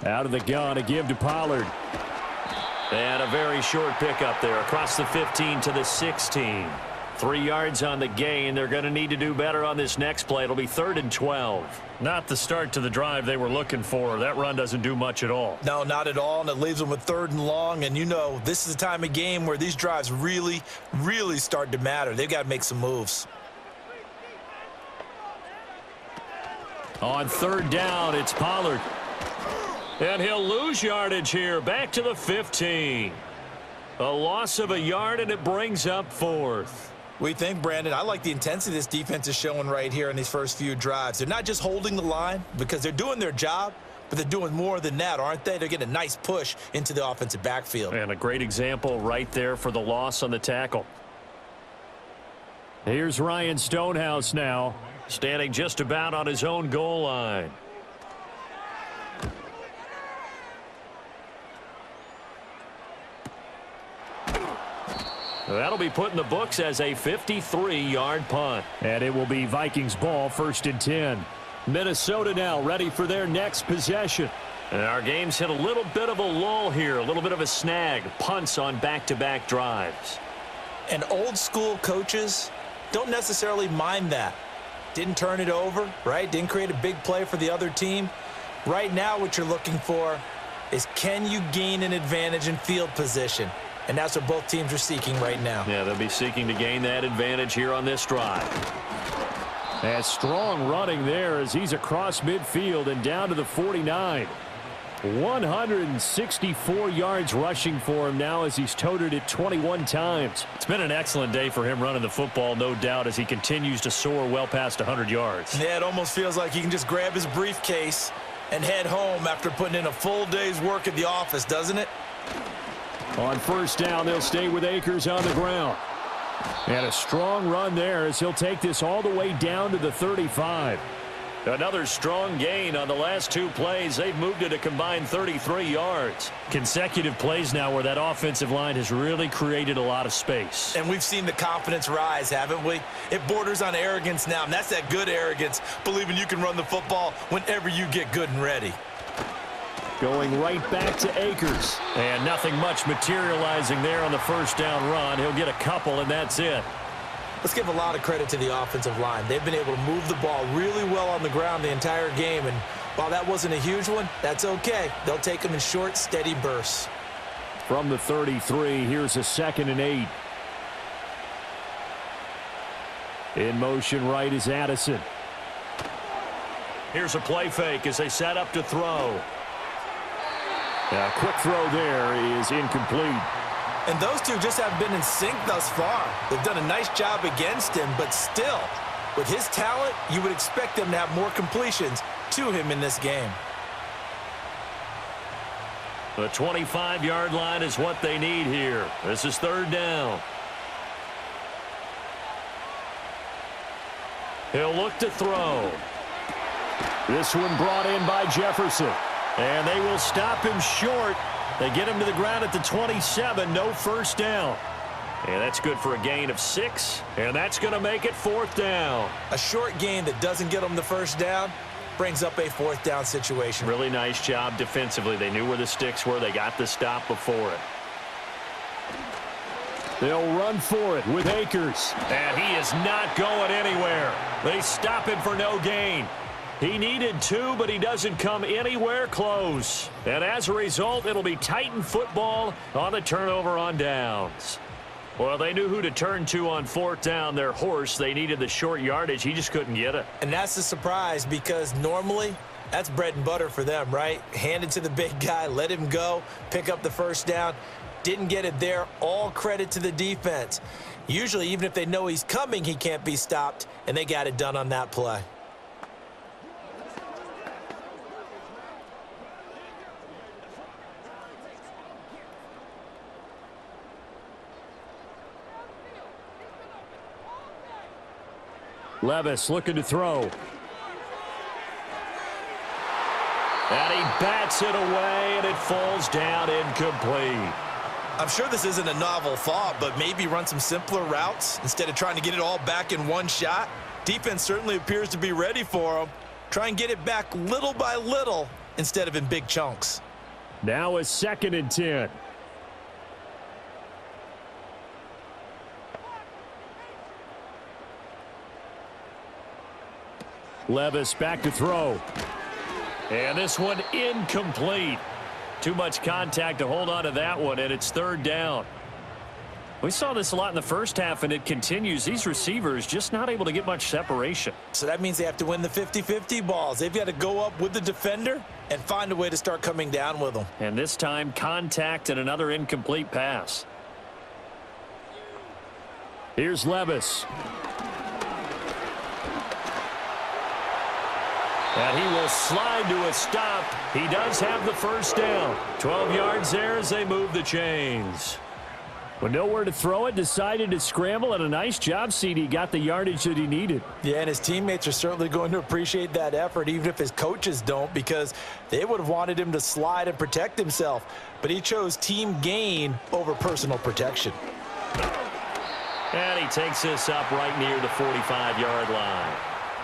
down. Out of the gun, a give to Pollard. And a very short pickup there across the 15 to the 16. 3 yards on the gain. They're going to need to do better on this next play. It'll be 3rd and 12. Not the start to the drive they were looking for. That run doesn't do much at all. No, not at all, and it leaves them with 3rd and long. And, you know, this is the time of game where these drives really, really start to matter. They've got to make some moves. On 3rd down, it's Pollard. And he'll lose yardage here. Back to the 15. A loss of a yard, and it brings up 4th. We think, Brandon, I like the intensity this defense is showing right here in these first few drives. They're not just holding the line because they're doing their job, but they're doing more than that, aren't they? They're getting a nice push into the offensive backfield. And a great example right there for the loss on the tackle. Here's Ryan Stonehouse now, standing just about on his own goal line. That'll be put in the books as a 53-yard punt. And it will be Vikings ball, 1st and 10. Minnesota now ready for their next possession. And our game's hit a little bit of a lull here, a little bit of a snag. Punts on back-to-back drives. And old-school coaches don't necessarily mind that. Didn't turn it over, right? Didn't create a big play for the other team. Right now what you're looking for is, can you gain an advantage in field position? And that's what both teams are seeking right now. Yeah, they'll be seeking to gain that advantage here on this drive. And strong running there as he's across midfield and down to the 49. 164 yards rushing for him now as he's toted it 21 times. It's been an excellent day for him running the football, no doubt, as he continues to soar well past 100 yards. Yeah, it almost feels like he can just grab his briefcase and head home after putting in a full day's work at the office, doesn't it? On 1st down, they'll stay with Akers on the ground. And a strong run there as he'll take this all the way down to the 35. Another strong gain on the last 2 plays. They've moved it a combined 33 yards. Consecutive plays now where that offensive line has really created a lot of space. And we've seen the confidence rise, haven't we? It borders on arrogance now, and that's that good arrogance, believing you can run the football whenever you get good and ready. Going right back to Akers. And nothing much materializing there on the 1st down run. He'll get a couple, and that's it. Let's give a lot of credit to the offensive line. They've been able to move the ball really well on the ground the entire game, and while that wasn't a huge one, that's okay. They'll take them in short, steady bursts. From the 33, here's a 2nd and 8. In motion right is Addison. Here's a play fake as they set up to throw. A quick throw there is incomplete. And those two just haven't been in sync thus far. They've done a nice job against him, but still, with his talent, you would expect them to have more completions to him in this game. The 25-yard line is what they need here. This is 3rd down. He'll look to throw. This one brought in by Jefferson. And they will stop him short. They get him to the ground at the 27. No 1st down. And that's good for a gain of 6. And that's going to make it 4th down. A short gain that doesn't get them the 1st down brings up a 4th down situation. Really nice job defensively. They knew where the sticks were. They got the stop before it. They'll run for it with Akers. And he is not going anywhere. They stop him for no gain. He needed 2, but he doesn't come anywhere close. And as a result, it'll be Titan football on the turnover on downs. Well, they knew who to turn to on 4th down. Their horse, they needed the short yardage. He just couldn't get it. And that's a surprise because normally that's bread and butter for them, right? Hand it to the big guy, let him go, pick up the 1st down. Didn't get it there. All credit to the defense. Usually, even if they know he's coming, he can't be stopped, and they got it done on that play. Levis looking to throw. And he bats it away, and it falls down incomplete. I'm sure this isn't a novel thought, but maybe run some simpler routes instead of trying to get it all back in one shot. Defense certainly appears to be ready for him. Try and get it back little by little instead of in big chunks. Now a 2nd and 10. Levis back to throw. And this one incomplete. Too much contact to hold on to that one, and it's 3rd down. We saw this a lot in the first half, and it continues. These receivers just not able to get much separation. So that means they have to win the 50-50 balls. They've got to go up with the defender and find a way to start coming down with them. And this time, contact and another incomplete pass. Here's Levis. And he will slide to a stop. He does have the 1st down. 12 yards there as they move the chains. With nowhere to throw it, decided to scramble, and a nice job, CD. Got the yardage that he needed. Yeah, and his teammates are certainly going to appreciate that effort, even if his coaches don't, because they would have wanted him to slide and protect himself. But he chose team gain over personal protection. And he takes this up right near the 45-yard line.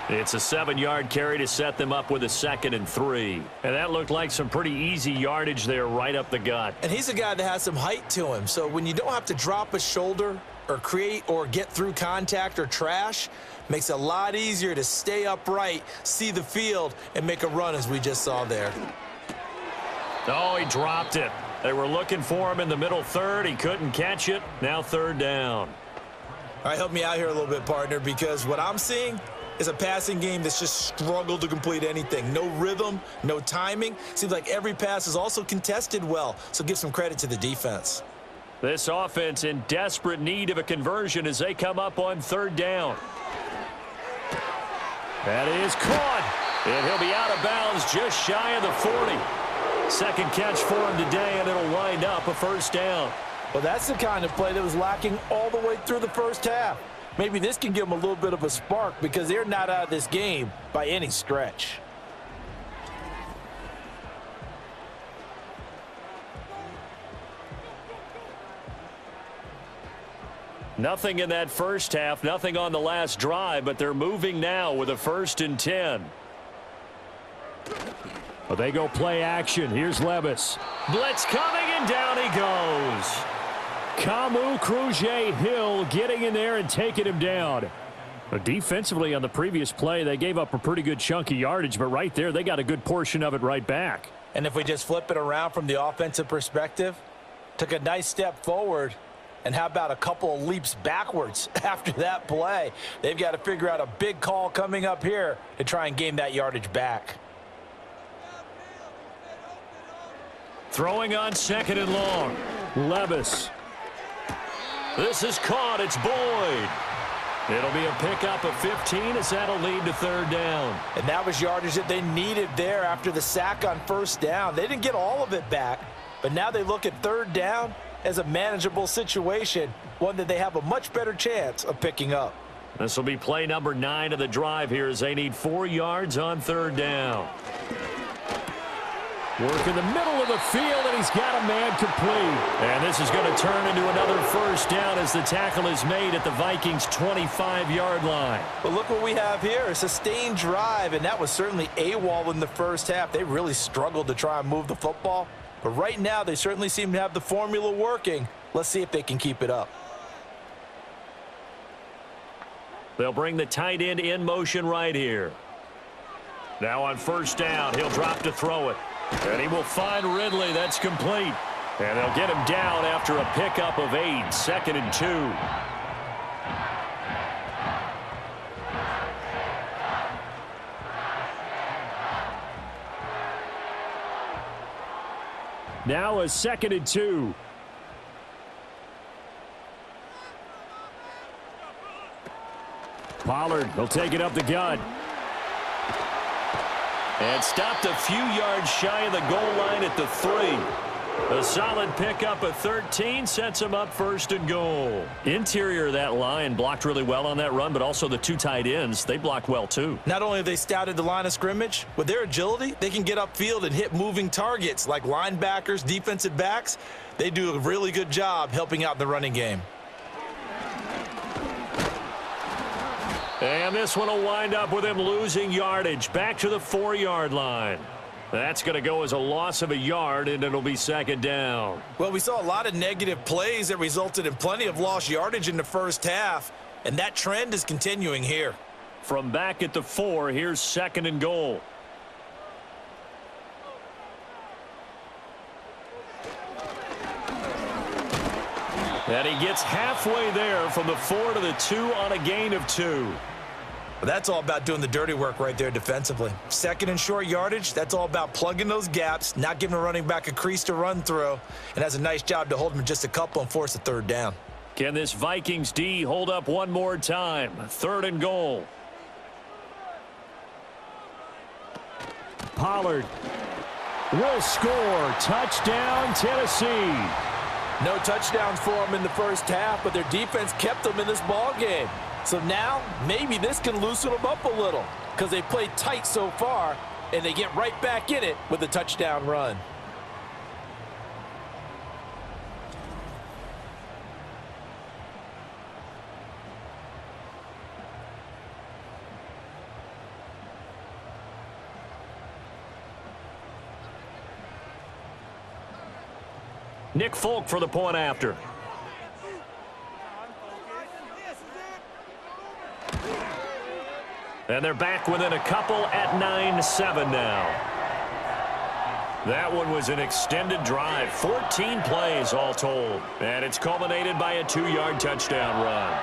It's a 7-yard carry to set them up with a 2nd and 3. And that looked like some pretty easy yardage there right up the gut. And he's a guy that has some height to him. So when you don't have to drop a shoulder or create or get through contact or trash, makes it a lot easier to stay upright, see the field, and make a run as we just saw there. Oh, he dropped it. They were looking for him in the middle 3rd. He couldn't catch it. Now 3rd down. All right, help me out here a little bit, partner, because what I'm seeing is a passing game that's just struggled to complete anything. No rhythm, no timing. Seems like every pass is also contested well, so give some credit to the defense. This offense in desperate need of a conversion as they come up on 3rd down. That is caught, and he'll be out of bounds just shy of the 40. 2nd catch for him today, and it'll wind up a 1st down. Well, that's the kind of play that was lacking all the way through the first half. Maybe this can give them a little bit of a spark because they're not out of this game by any stretch. Nothing in that first half, nothing on the last drive, but they're moving now with a 1st and 10. Well, they go play action. Here's Levis. Blitz coming, and down he goes. Camus Cruz-Hill getting in there and taking him down. But defensively on the previous play, they gave up a pretty good chunk of yardage, but right there, they got a good portion of it right back. And if we just flip it around from the offensive perspective, took a nice step forward, and how about a couple of leaps backwards after that play? They've got to figure out a big call coming up here to try and gain that yardage back. Throwing on 2nd and long. Levis. This is caught. It's Boyd. It'll be a pickup of 15 as that'll lead to 3rd down. And that was yardage that they needed there after the sack on 1st down. They didn't get all of it back, but now they look at 3rd down as a manageable situation, one that they have a much better chance of picking up. This will be play number 9 of the drive here as they need 4 yards on 3rd down. Work in the middle of the field, and he's got a man complete. And this is going to turn into another 1st down as the tackle is made at the Vikings' 25-yard line. But look what we have here, a sustained drive, and that was certainly AWOL in the first half. They really struggled to try and move the football. But right now, they certainly seem to have the formula working. Let's see if they can keep it up. They'll bring the tight end in motion right here. Now on 1st down, he'll drop to throw it. And he will find Ridley. That's complete. And they'll get him down after a pickup of 8. 2nd and 2. Now a 2nd and 2. Pollard will take it up the gut. And stopped a few yards shy of the goal line at the 3. A solid pickup of 13 sets him up first and goal. Interior of that line blocked really well on that run, but also the two tight ends, they blocked well too. Not only have they scouted the line of scrimmage, with their agility, they can get upfield and hit moving targets like linebackers, defensive backs. They do a really good job helping out the running game. And this one will wind up with him losing yardage back to the 4-yard line. That's going to go as a loss of a yard, and it'll be second down. Well, we saw a lot of negative plays that resulted in plenty of lost yardage in the first half, and that trend is continuing here. From back at the 4, here's second and goal. And he gets halfway there from the 4 to the 2 on a gain of 2. But that's all about doing the dirty work right there defensively. Second and short yardage, that's all about plugging those gaps, not giving a running back a crease to run through, and has a nice job to hold him just a couple and force a third down. Can this Vikings D hold up one more time? Third and goal. Pollard will score. Touchdown, Tennessee. No touchdowns for them in the first half, but their defense kept them in this ball game. So now, maybe this can loosen them up a little because they played tight so far, and they get right back in it with a touchdown run. Nick Folk for the point after. And they're back within a couple at 9-7 now. That one was an extended drive, 14 plays all told. And it's culminated by a 2-yard touchdown run.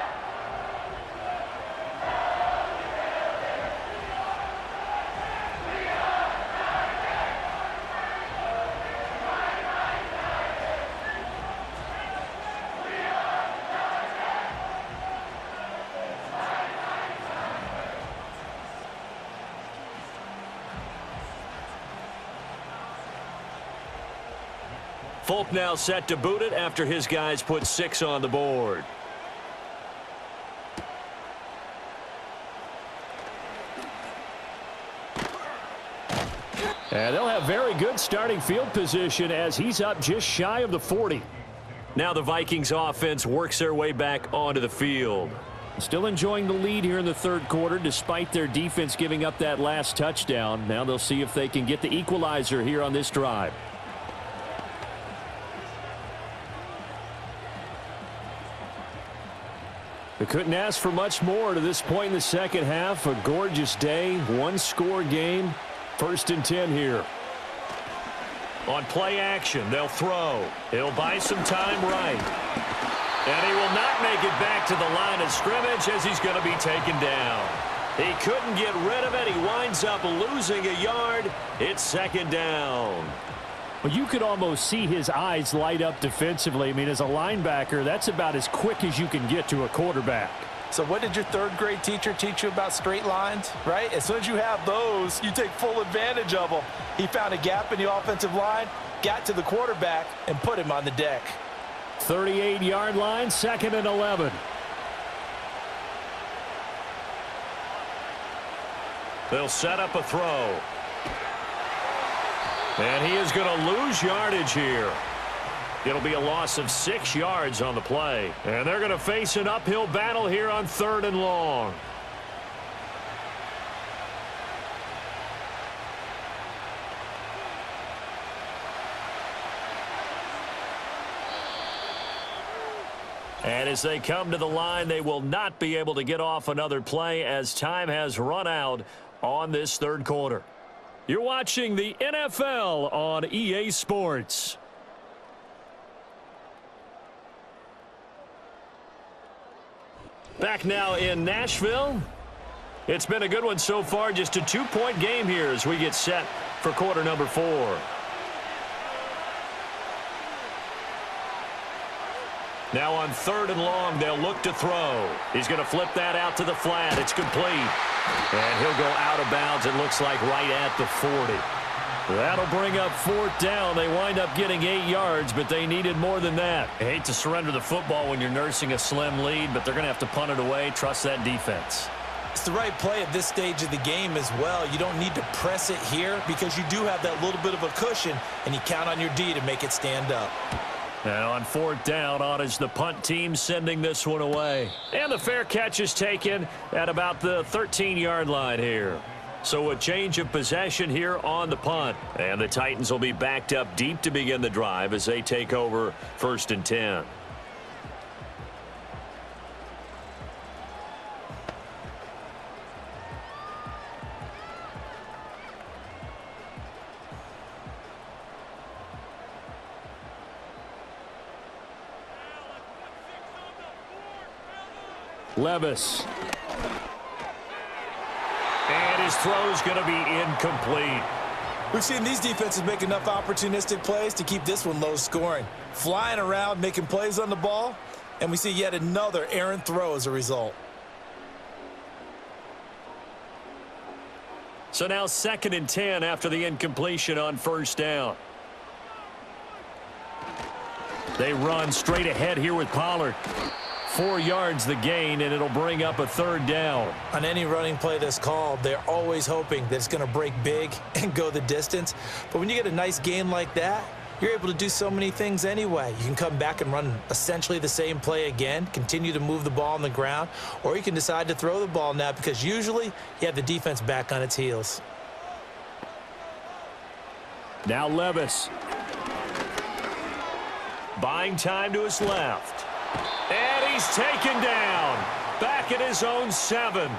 Folk now set to boot it after his guys put 6 on the board. And they'll have very good starting field position as he's up just shy of the 40. Now the Vikings offense works their way back onto the field. Still enjoying the lead here in the third quarter despite their defense giving up that last touchdown. Now they'll see if they can get the equalizer here on this drive. They couldn't ask for much more to this point in the second half. A gorgeous day, one-score game. First and 10 here. On play action, they'll throw. He'll buy some time right. And he will not make it back to the line of scrimmage as he's going to be taken down. He couldn't get rid of it. He winds up losing a yard. It's second down. Well, you could almost see his eyes light up defensively. I mean, as a linebacker, that's about as quick as you can get to a quarterback. So what did your third-grade teacher teach you about straight lines, right? As soon as you have those, you take full advantage of them. He found a gap in the offensive line, got to the quarterback, and put him on the deck. 38-yard line, second and 11. They'll set up a throw. And he is going to lose yardage here. It'll be a loss of 6 yards on the play. And they're going to face an uphill battle here on third and long. And as they come to the line, they will not be able to get off another play as time has run out on this third quarter. You're watching the NFL on EA Sports. Back now in Nashville. It's been a good one so far. Just a 2-point game here as we get set for quarter number 4. Now on third and long, they'll look to throw. He's going to flip that out to the flat. It's complete. And he'll go out of bounds, it looks like, right at the 40. That'll bring up 4th down. They wind up getting 8 yards, but they needed more than that. I hate to surrender the football when you're nursing a slim lead, but they're going to have to punt it away. Trust that defense. It's the right play at this stage of the game as well. You don't need to press it here because you do have that little bit of a cushion, and you count on your D to make it stand up. Now on 4th down, on is the punt team sending this one away. And the fair catch is taken at about the 13-yard line here. So a change of possession here on the punt. And the Titans will be backed up deep to begin the drive as they take over 1st and 10. Levis. And his throw is going to be incomplete. We've seen these defenses make enough opportunistic plays to keep this one low scoring. Flying around, making plays on the ball, and we see yet another errant throw as a result. So now 2nd and 10 after the incompletion on 1st down. They run straight ahead here with Pollard. 4 yards the gain, and it'll bring up a 3rd down. On any running play that's called, they're always hoping that it's going to break big and go the distance. But when you get a nice gain like that, you're able to do so many things anyway. You can come back and run essentially the same play again, continue to move the ball on the ground, or you can decide to throw the ball now because usually you have the defense back on its heels. Now Levis. Buying time to his left. And he's taken down. Back at his own 7.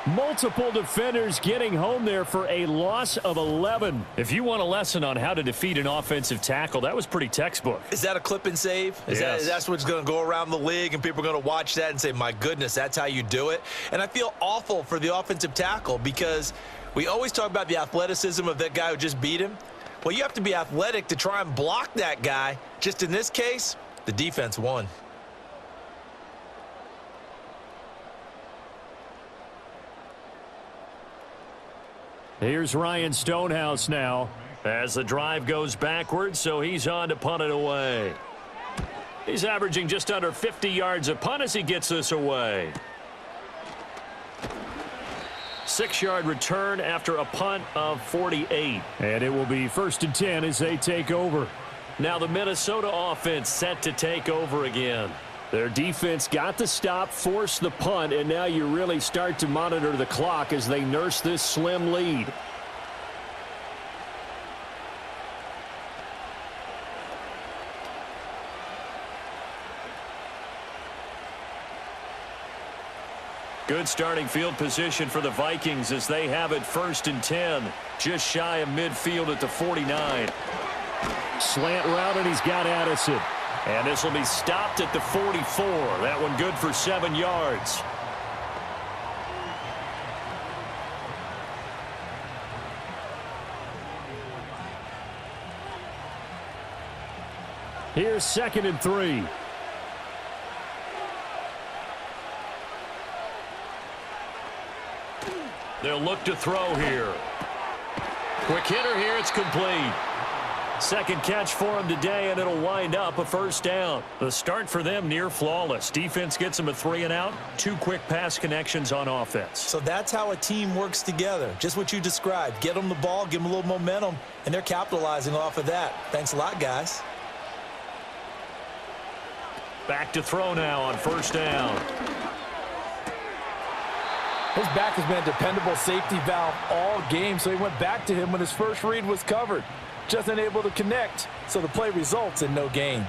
Multiple defenders getting home there for a loss of 11. If you want a lesson on how to defeat an offensive tackle, that was pretty textbook. Is that a clip and save? Yes. That's what's going to go around the league, and people are going to watch that and say, my goodness, that's how you do it? And I feel awful for the offensive tackle because we always talk about the athleticism of that guy who just beat him. Well, you have to be athletic to try and block that guy. Just in this case, the defense won. Here's Ryan Stonehouse now as the drive goes backwards, so he's on to punt it away. He's averaging just under 50 yards a punt as he gets this away. 6-yard return after a punt of 48. And it will be 1st and 10 as they take over. Now the Minnesota offense set to take over again. Their defense got the stop, forced the punt, and now you really start to monitor the clock as they nurse this slim lead. Good starting field position for the Vikings as they have it 1st and 10. Just shy of midfield at the 49. Slant route, and he's got Addison. And this will be stopped at the 44. That one good for 7 yards. Here's 2nd and 3. They'll look to throw here. Quick hitter here. It's complete. Second catch for him today, and it'll wind up a 1st down. The start for them near flawless. Defense gets them a 3 and out. 2 quick pass connections on offense. So that's how a team works together. Just what you described. Get them the ball, give them a little momentum, and they're capitalizing off of that. Thanks a lot, guys. Back to throw now on 1st down. His back has been a dependable safety valve all game, so he went back to him when his first read was covered. Just unable to connect, so the play results in no gain.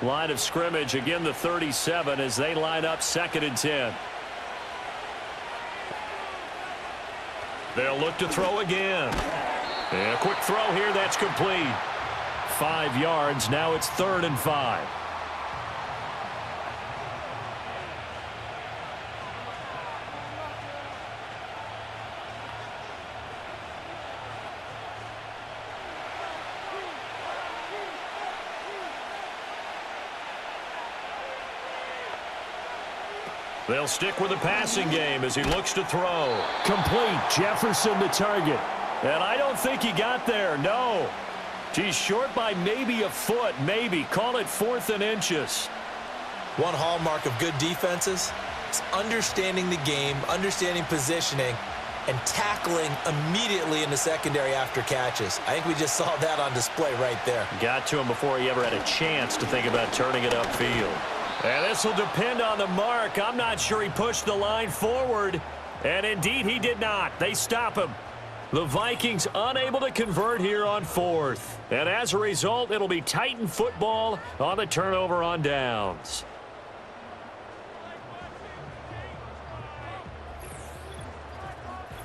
Line of scrimmage, again the 37 as they line up 2nd and 10. They'll look to throw again. And a quick throw here, that's complete. 5 yards, now it's 3rd and 5. They'll stick with the passing game as he looks to throw. Complete. Jefferson the target. And I don't think he got there, no. He's short by maybe a foot, maybe. Call it 4th and inches. One hallmark of good defenses is understanding the game, understanding positioning, and tackling immediately in the secondary after catches. I think we just saw that on display right there. Got to him before he ever had a chance to think about turning it upfield. And this will depend on the mark. I'm not sure he pushed the line forward. And indeed, he did not. They stop him. The Vikings unable to convert here on 4th. And as a result, it'll be Titan football on the turnover on downs.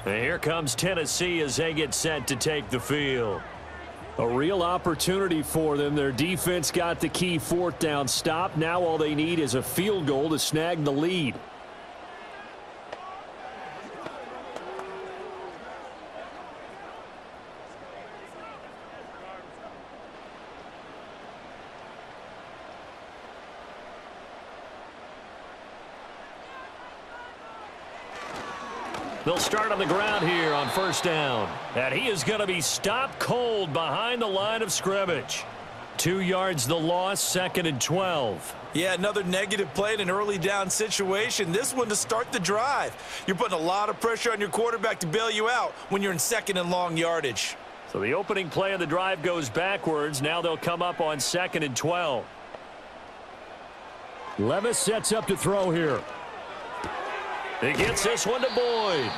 And here comes Tennessee as they get set to take the field. A real opportunity for them. Their defense got the key 4th down stop. Now all they need is a field goal to snag the lead. They'll start on the ground here on 1st down. And he is going to be stopped cold behind the line of scrimmage. 2 yards the loss, 2nd and 12. Yeah, another negative play in an early down situation. This one to start the drive. You're putting a lot of pressure on your quarterback to bail you out when you're in 2nd and long yardage. So the opening play of the drive goes backwards. Now they'll come up on 2nd and 12. Levis sets up to throw here. He gets this one to Boyd.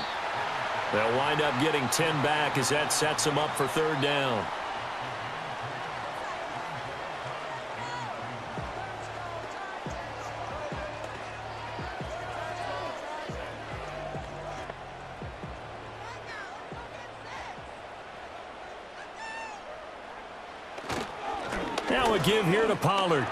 They'll wind up getting 10 back as that sets them up for 3rd down. Now a give here to Pollard.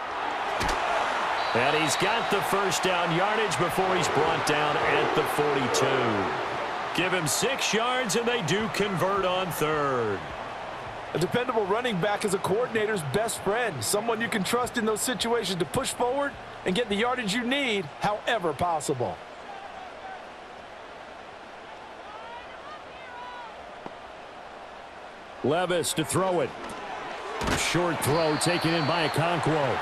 And he's got the 1st down yardage before he's brought down at the 42. Give him 6 yards, and they do convert on 3rd. A dependable running back is a coordinator's best friend, someone you can trust in those situations to push forward and get the yardage you need however possible. Levis to throw it. Short throw taken in by Okonkwo.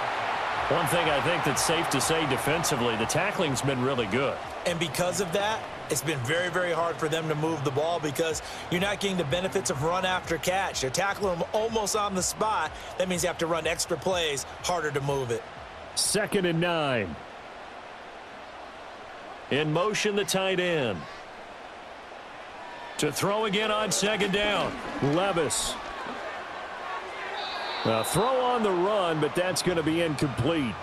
One thing I think that's safe to say defensively, the tackling's been really good. And because of that, it's been very, very hard for them to move the ball because you're not getting the benefits of run after catch. They're tackling them almost on the spot. That means you have to run extra plays, harder to move it. 2nd and 9. In motion, the tight end. To throw again on 2nd down. Levis. A throw on the run, but that's going to be incomplete.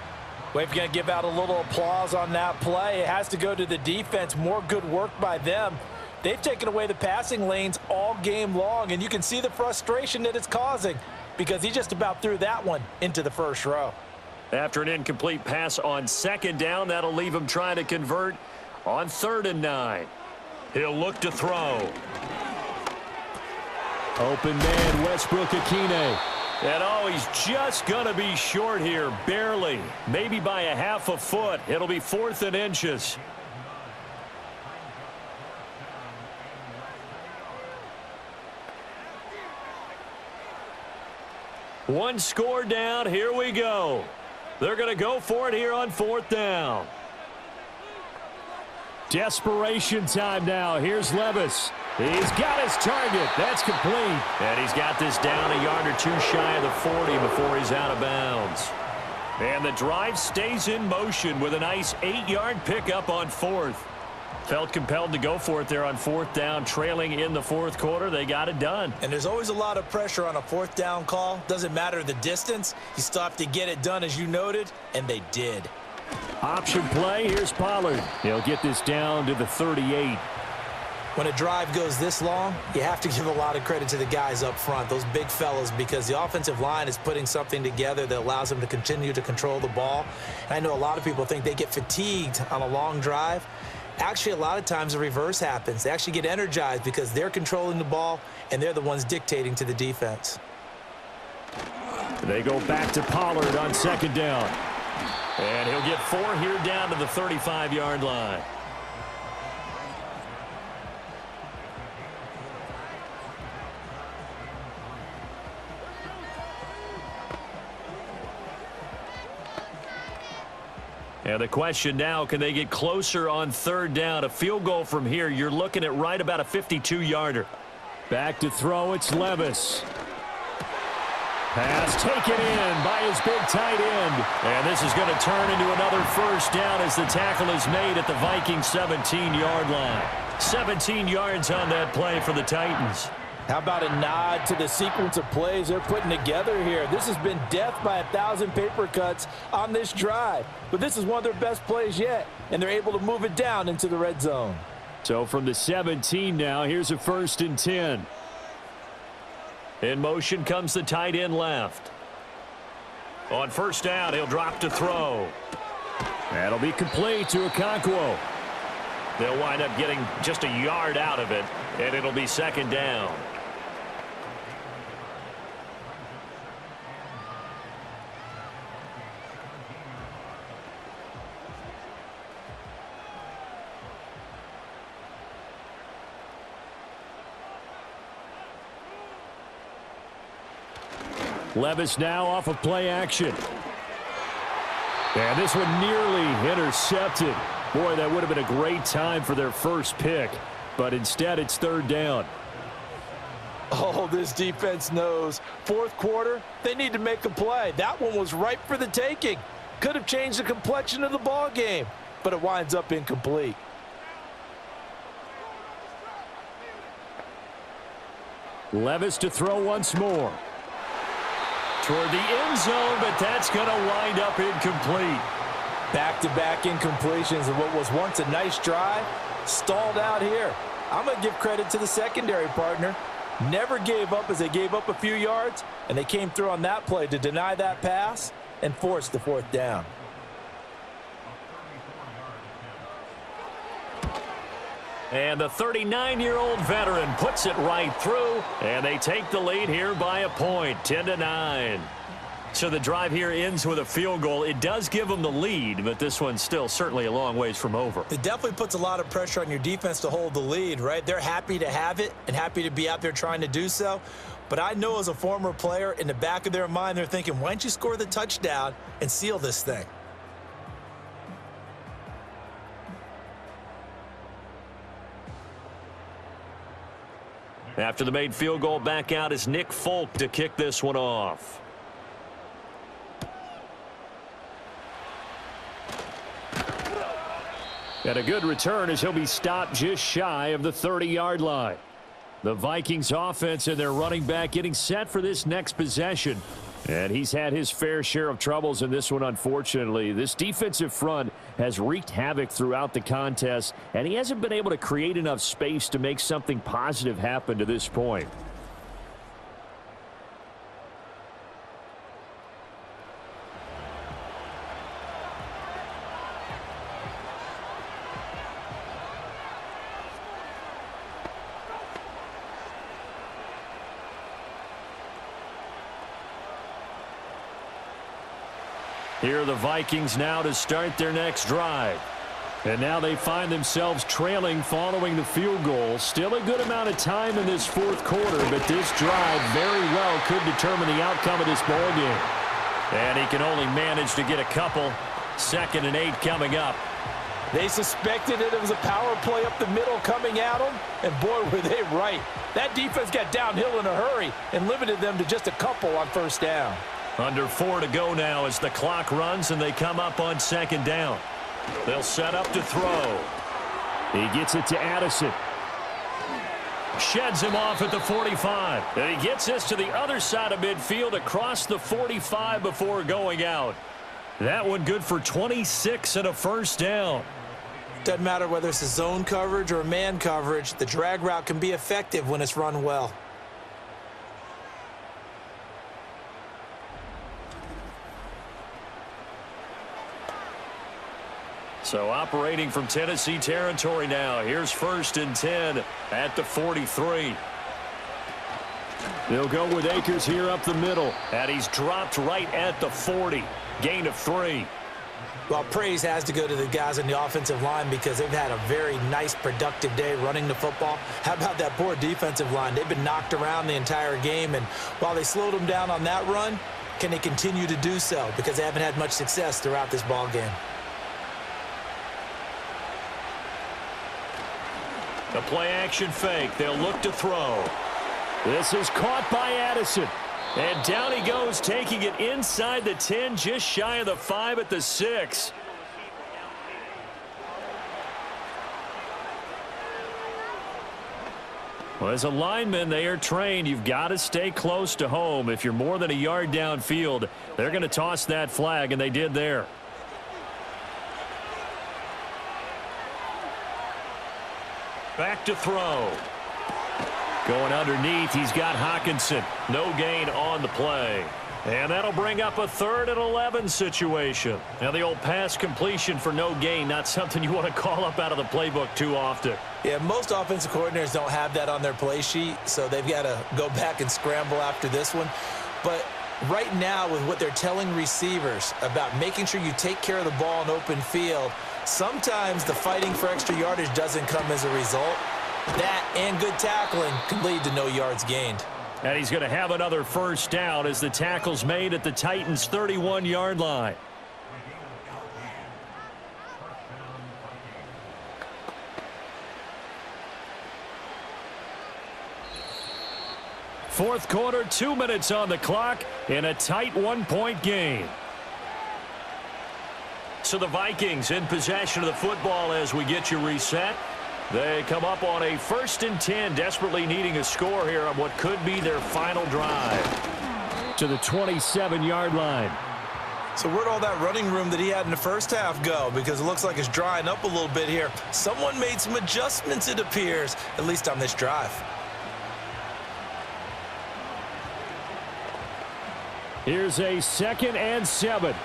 We're going to give out a little applause on that play. It has to go to the defense. More good work by them. They've taken away the passing lanes all game long, and you can see the frustration that it's causing because he just about threw that one into the 1st row. After an incomplete pass on 2nd down, that'll leave him trying to convert on 3rd and 9. He'll look to throw. Open man, Westbrook-Ikhine. And oh, he's just going to be short here, barely. Maybe by a half a foot. It'll be 4th and inches. One score down. Here we go. They're going to go for it here on 4th down. Desperation time now. Here's Levis. He's got his target. That's complete. And he's got this down a yard or 2 shy of the 40 before he's out of bounds. And the drive stays in motion with a nice 8-yard pickup on 4th. Felt compelled to go for it there on 4th down, trailing in the 4th quarter. They got it done. And there's always a lot of pressure on a 4th down call. Doesn't matter the distance. You still have to get it done, as you noted, and they did. Option play. Here's Pollard. He'll get this down to the 38. When a drive goes this long, you have to give a lot of credit to the guys up front, those big fellas, because the offensive line is putting something together that allows them to continue to control the ball. And I know a lot of people think they get fatigued on a long drive. Actually, a lot of times the reverse happens. They actually get energized because they're controlling the ball, and they're the ones dictating to the defense. They go back to Pollard on 2nd down. And he'll get 4 here down to the 35-yard line. And the question now, can they get closer on 3rd down? A field goal from here, you're looking at right about a 52-yarder. Back to throw, it's Levis. Pass taken in by his big tight end. And this is going to turn into another 1st down as the tackle is made at the Vikings 17-yard line. 17 yards on that play for the Titans. How about a nod to the sequence of plays they're putting together here? This has been death by 1,000 paper cuts on this drive. But this is one of their best plays yet, and they're able to move it down into the red zone. So from the 17 now, here's a 1st and 10. In motion comes the tight end left. On 1st down, he'll drop to throw. That'll be complete to Okonkwo. They'll wind up getting just a yard out of it, and it'll be 2nd down. Levis now off of play action. And this one nearly intercepted. Boy, that would have been a great time for their first pick. But instead, it's 3rd down. Oh, this defense knows. 4th quarter, they need to make a play. That one was ripe for the taking. Could have changed the complexion of the ball game, but it winds up incomplete. Levis to throw once more. Toward the end zone, but that's going to wind up incomplete. Back-to-back incompletions of what was once a nice drive, stalled out here. I'm going to give credit to the secondary partner. Never gave up as they gave up a few yards, and they came through on that play to deny that pass and force the 4th down. And the 39-year-old veteran puts it right through, and they take the lead here by a point, 10-9. So the drive here ends with a field goal. It does give them the lead, but this one's still certainly a long ways from over. It definitely puts a lot of pressure on your defense to hold the lead, right? They're happy to have it and happy to be out there trying to do so. But I know as a former player, in the back of their mind, they're thinking, why don't you score the touchdown and seal this thing? After the made field goal, back out is Nick Folk to kick this one off. And a good return as he'll be stopped just shy of the 30-yard line. The Vikings offense and their running back getting set for this next possession. And he's had his fair share of troubles in this one, unfortunately. This defensive front has wreaked havoc throughout the contest, and he hasn't been able to create enough space to make something positive happen to this point. Here are the Vikings now to start their next drive. And now they find themselves trailing following the field goal. Still a good amount of time in this 4th quarter, but this drive very well could determine the outcome of this ball game. And he can only manage to get a couple. 2nd and 8 coming up. They suspected it was a power play up the middle coming at them, and boy, were they right. That defense got downhill in a hurry and limited them to just a couple on 1st down. Under 4 to go now as the clock runs and they come up on 2nd down. They'll set up to throw. He gets it to Addison. Sheds him off at the 45. And he gets this to the other side of midfield across the 45 before going out. That one good for 26 and a 1st down. Doesn't matter whether it's a zone coverage or a man coverage, the drag route can be effective when it's run well. So operating from Tennessee territory now. Here's 1st and 10 at the 43. They'll go with Akers here up the middle. And he's dropped right at the 40. Gain of 3. Well, praise has to go to the guys on the offensive line because they've had a very nice, productive day running the football. How about that poor defensive line? They've been knocked around the entire game, and while they slowed them down on that run, can they continue to do so? Because they haven't had much success throughout this ball game. The play-action fake. They'll look to throw. This is caught by Addison. And down he goes, taking it inside the 10, just shy of the 5 at the 6. Well, as a lineman, they are trained. You've got to stay close to home. If you're more than a yard downfield, they're going to toss that flag, and they did there. Back to throw. Going underneath, he's got Hawkinson. No gain on the play. And that'll bring up a 3rd and 11 situation. Now, the old pass completion for no gain, not something you want to call up out of the playbook too often. Yeah, most offensive coordinators don't have that on their play sheet, so they've got to go back and scramble after this one. But right now, with what they're telling receivers about making sure you take care of the ball in open field, sometimes the fighting for extra yardage doesn't come as a result. That and good tackling can lead to no yards gained. And he's going to have another first down as the tackle's made at the Titans' 31-yard line. Fourth quarter, 2 minutes on the clock in a tight 1-point game. So the Vikings in possession of the football as we get you reset. They come up on a 1st and 10, desperately needing a score here on what could be their final drive. To the 27-yard line. So where'd all that running room that he had in the first half go? Because it looks like it's drying up a little bit here. Someone made some adjustments, it appears, at least on this drive. Here's a 2nd and 7.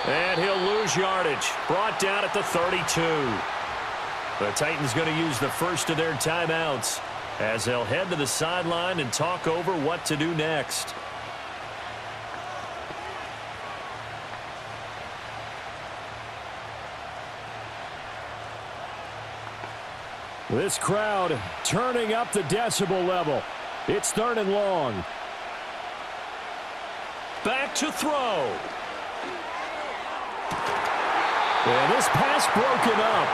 And he'll lose yardage. Brought down at the 32. The Titans going to use the first of their timeouts as they'll head to the sideline and talk over what to do next. This crowd turning up the decibel level. It's 3rd and long. Back to throw. And this pass broken up.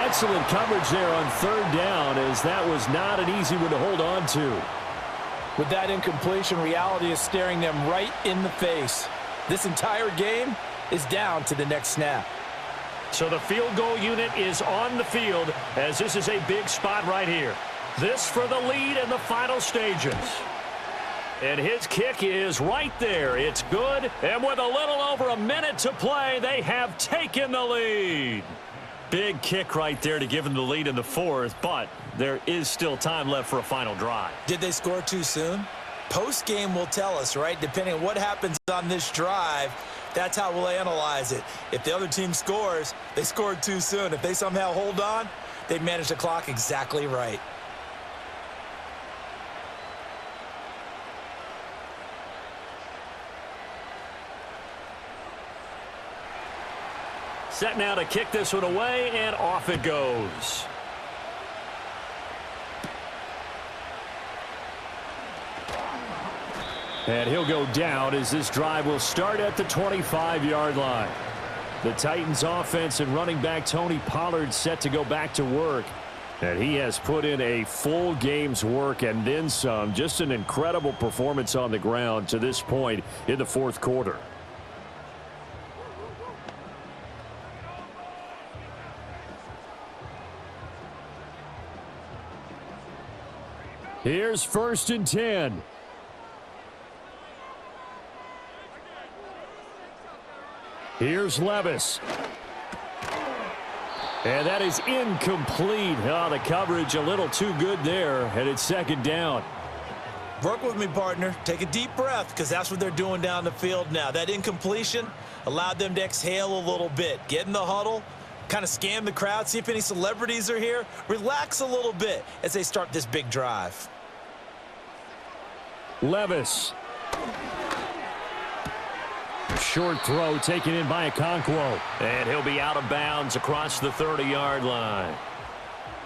Excellent coverage there on 3rd down, as that was not an easy one to hold on to. With that incompletion, reality is staring them right in the face. This entire game is down to the next snap. So the field goal unit is on the field, as this is a big spot right here. This for the lead in the final stages. And his kick is right there. It's good. And with a little over a minute to play, they have taken the lead. Big kick right there to give them the lead in the 4th, but there is still time left for a final drive. Did they score too soon? Post-game will tell us, right? Depending on what happens on this drive, that's how we'll analyze it. If the other team scores, they scored too soon. If they somehow hold on, they manage the clock exactly right. Set now to kick this one away, and off it goes. And he'll go down as this drive will start at the 25-yard line. The Titans offense and running back Tony Pollard set to go back to work. And he has put in a full game's work and then some. Just an incredible performance on the ground to this point in the 4th quarter. Here's 1st and 10. Here's Levis. And that is incomplete. Oh, the coverage a little too good there, and it's 2nd down. Work with me, partner. Take a deep breath, because that's what they're doing down the field now. That incompletion allowed them to exhale a little bit. Get in the huddle, kind of scan the crowd, see if any celebrities are here. Relax a little bit as they start this big drive. Levis. Short throw taken in by Okonkwo. And he'll be out of bounds across the 30-yard line.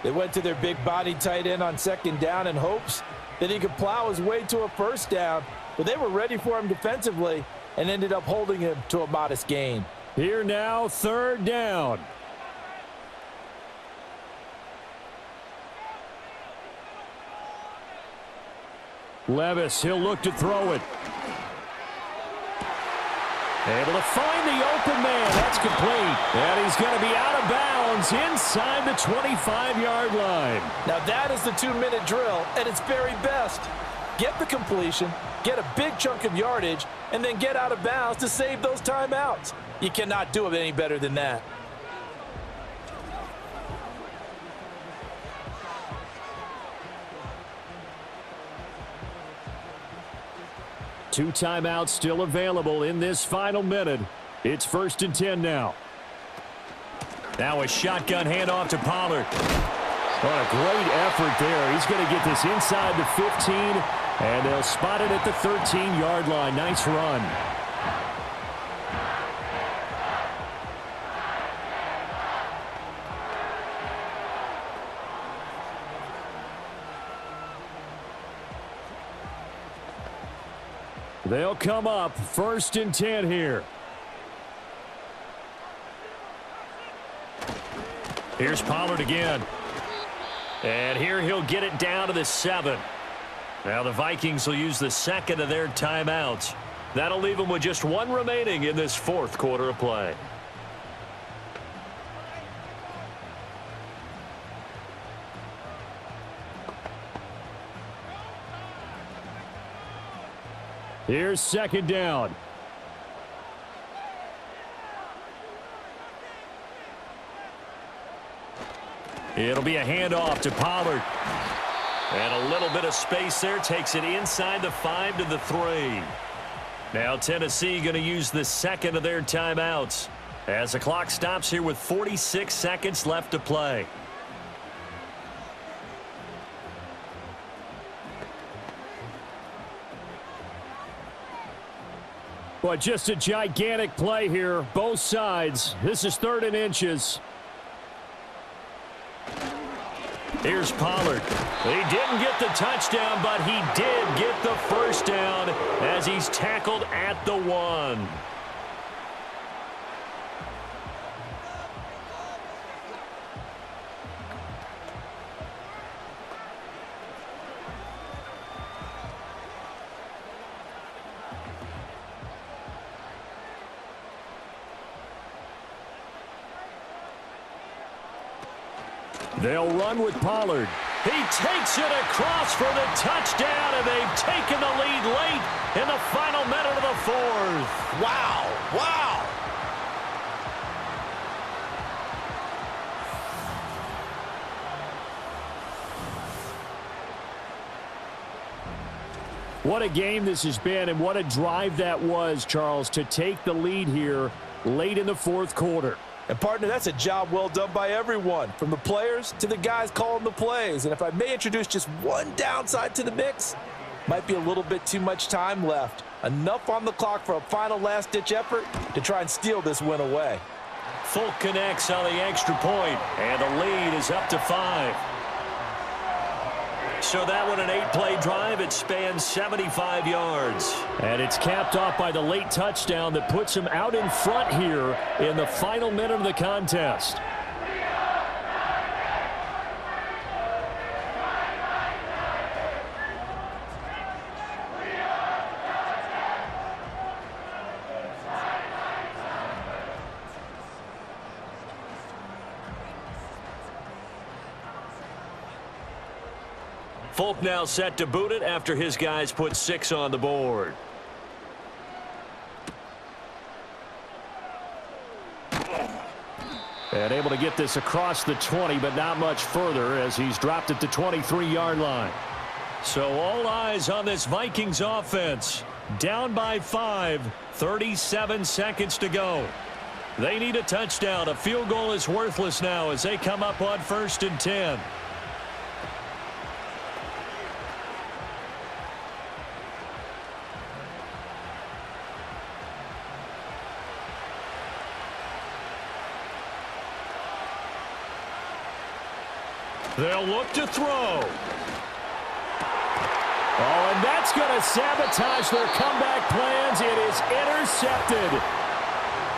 They went to their big body tight end on second down in hopes that he could plow his way to a first down, but they were ready for him defensively and ended up holding him to a modest gain. Here now, third down. Levis, he'll look to throw it. Able to find the open man. That's complete. And he's going to be out of bounds inside the 25-yard line. Now that is the 2-minute drill at its very best. Get the completion, get a big chunk of yardage, and then get out of bounds to save those timeouts. You cannot do it any better than that. Two timeouts still available in this final minute. It's 1st and 10 now. Now a shotgun handoff to Pollard. What a great effort there. He's going to get this inside the 15, and they'll spot it at the 13-yard line. Nice run. They'll come up 1st and 10 here. Here's Pollard again. And here he'll get it down to the 7. Now the Vikings will use the second of their timeouts. That'll leave them with just one remaining in this fourth quarter of play. Here's second down. It'll be a handoff to Pollard. And a little bit of space there. Takes it inside the 5 to the 3. Now Tennessee going to use the second of their timeouts as the clock stops here with 46 seconds left to play. But just a gigantic play here, both sides. This is 3rd and inches. Here's Pollard. He didn't get the touchdown, but he did get the first down as he's tackled at the 1. They'll run with Pollard. He takes it across for the touchdown, and they've taken the lead late in the final minute of the 4th. Wow, wow. What a game this has been, and what a drive that was, Charles, to take the lead here late in the 4th quarter. And, partner, that's a job well done by everyone, from the players to the guys calling the plays. And if I may introduce just one downside to the mix, might be a little bit too much time left. Enough on the clock for a final last-ditch effort to try and steal this win away. Folk connects on the extra point, and the lead is up to 5. So that one, an 8-play drive. It spans 75 yards. And it's capped off by the late touchdown that puts him out in front here in the final minute of the contest. Folk now set to boot it after his guys put 6 on the board. And able to get this across the 20, but not much further as he's dropped it to 23-yard line. So all eyes on this Vikings offense. Down by 5, 37 seconds to go. They need a touchdown. A field goal is worthless now as they come up on 1st and 10. They'll look to throw. Oh, and that's going to sabotage their comeback plans. It is intercepted.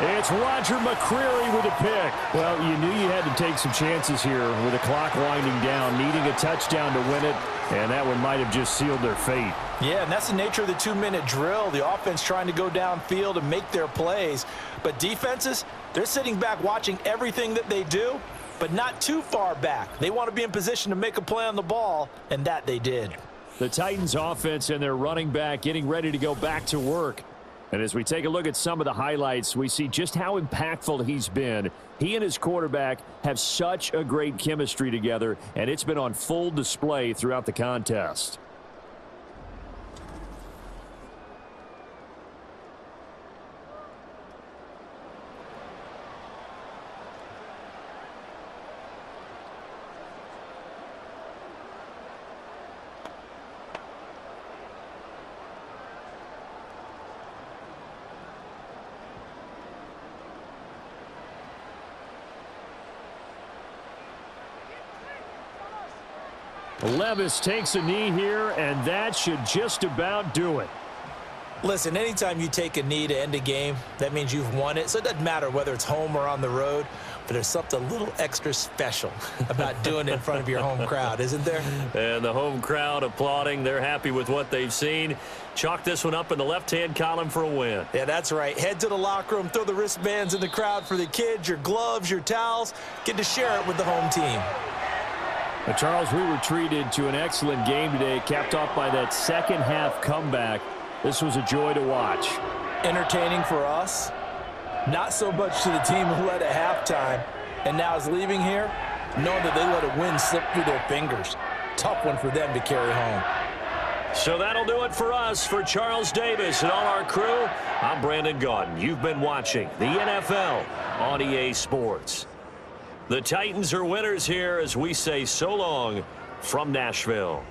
It's Roger McCreary with a pick. Well, you knew you had to take some chances here with the clock winding down, needing a touchdown to win it, and that one might have just sealed their fate. Yeah, and that's the nature of the 2-minute drill. The offense trying to go downfield and make their plays. But defenses, they're sitting back watching everything that they do, but not too far back. They want to be in position to make a play on the ball, and that they did. The Titans offense and their running back getting ready to go back to work. And as we take a look at some of the highlights, we see just how impactful he's been. He and his quarterback have such a great chemistry together, and it's been on full display throughout the contest. Levis takes a knee here, and that should just about do it. Listen, anytime you take a knee to end a game, that means you've won it. So it doesn't matter whether it's home or on the road, but there's something a little extra special about doing it in front of your home crowd, isn't there? And the home crowd applauding. They're happy with what they've seen. Chalk this one up in the left-hand column for a win. Yeah, that's right. Head to the locker room, throw the wristbands in the crowd for the kids, your gloves, your towels. Get to share it with the home team. Charles, we were treated to an excellent game today, capped off by that second-half comeback. This was a joy to watch. Entertaining for us, not so much to the team who led at halftime and now is leaving here, knowing that they let a win slip through their fingers. Tough one for them to carry home. So that'll do it for us. For Charles Davis and all our crew, I'm Brandon Gaudin. You've been watching the NFL on EA Sports. The Titans are winners here as we say so long from Nashville.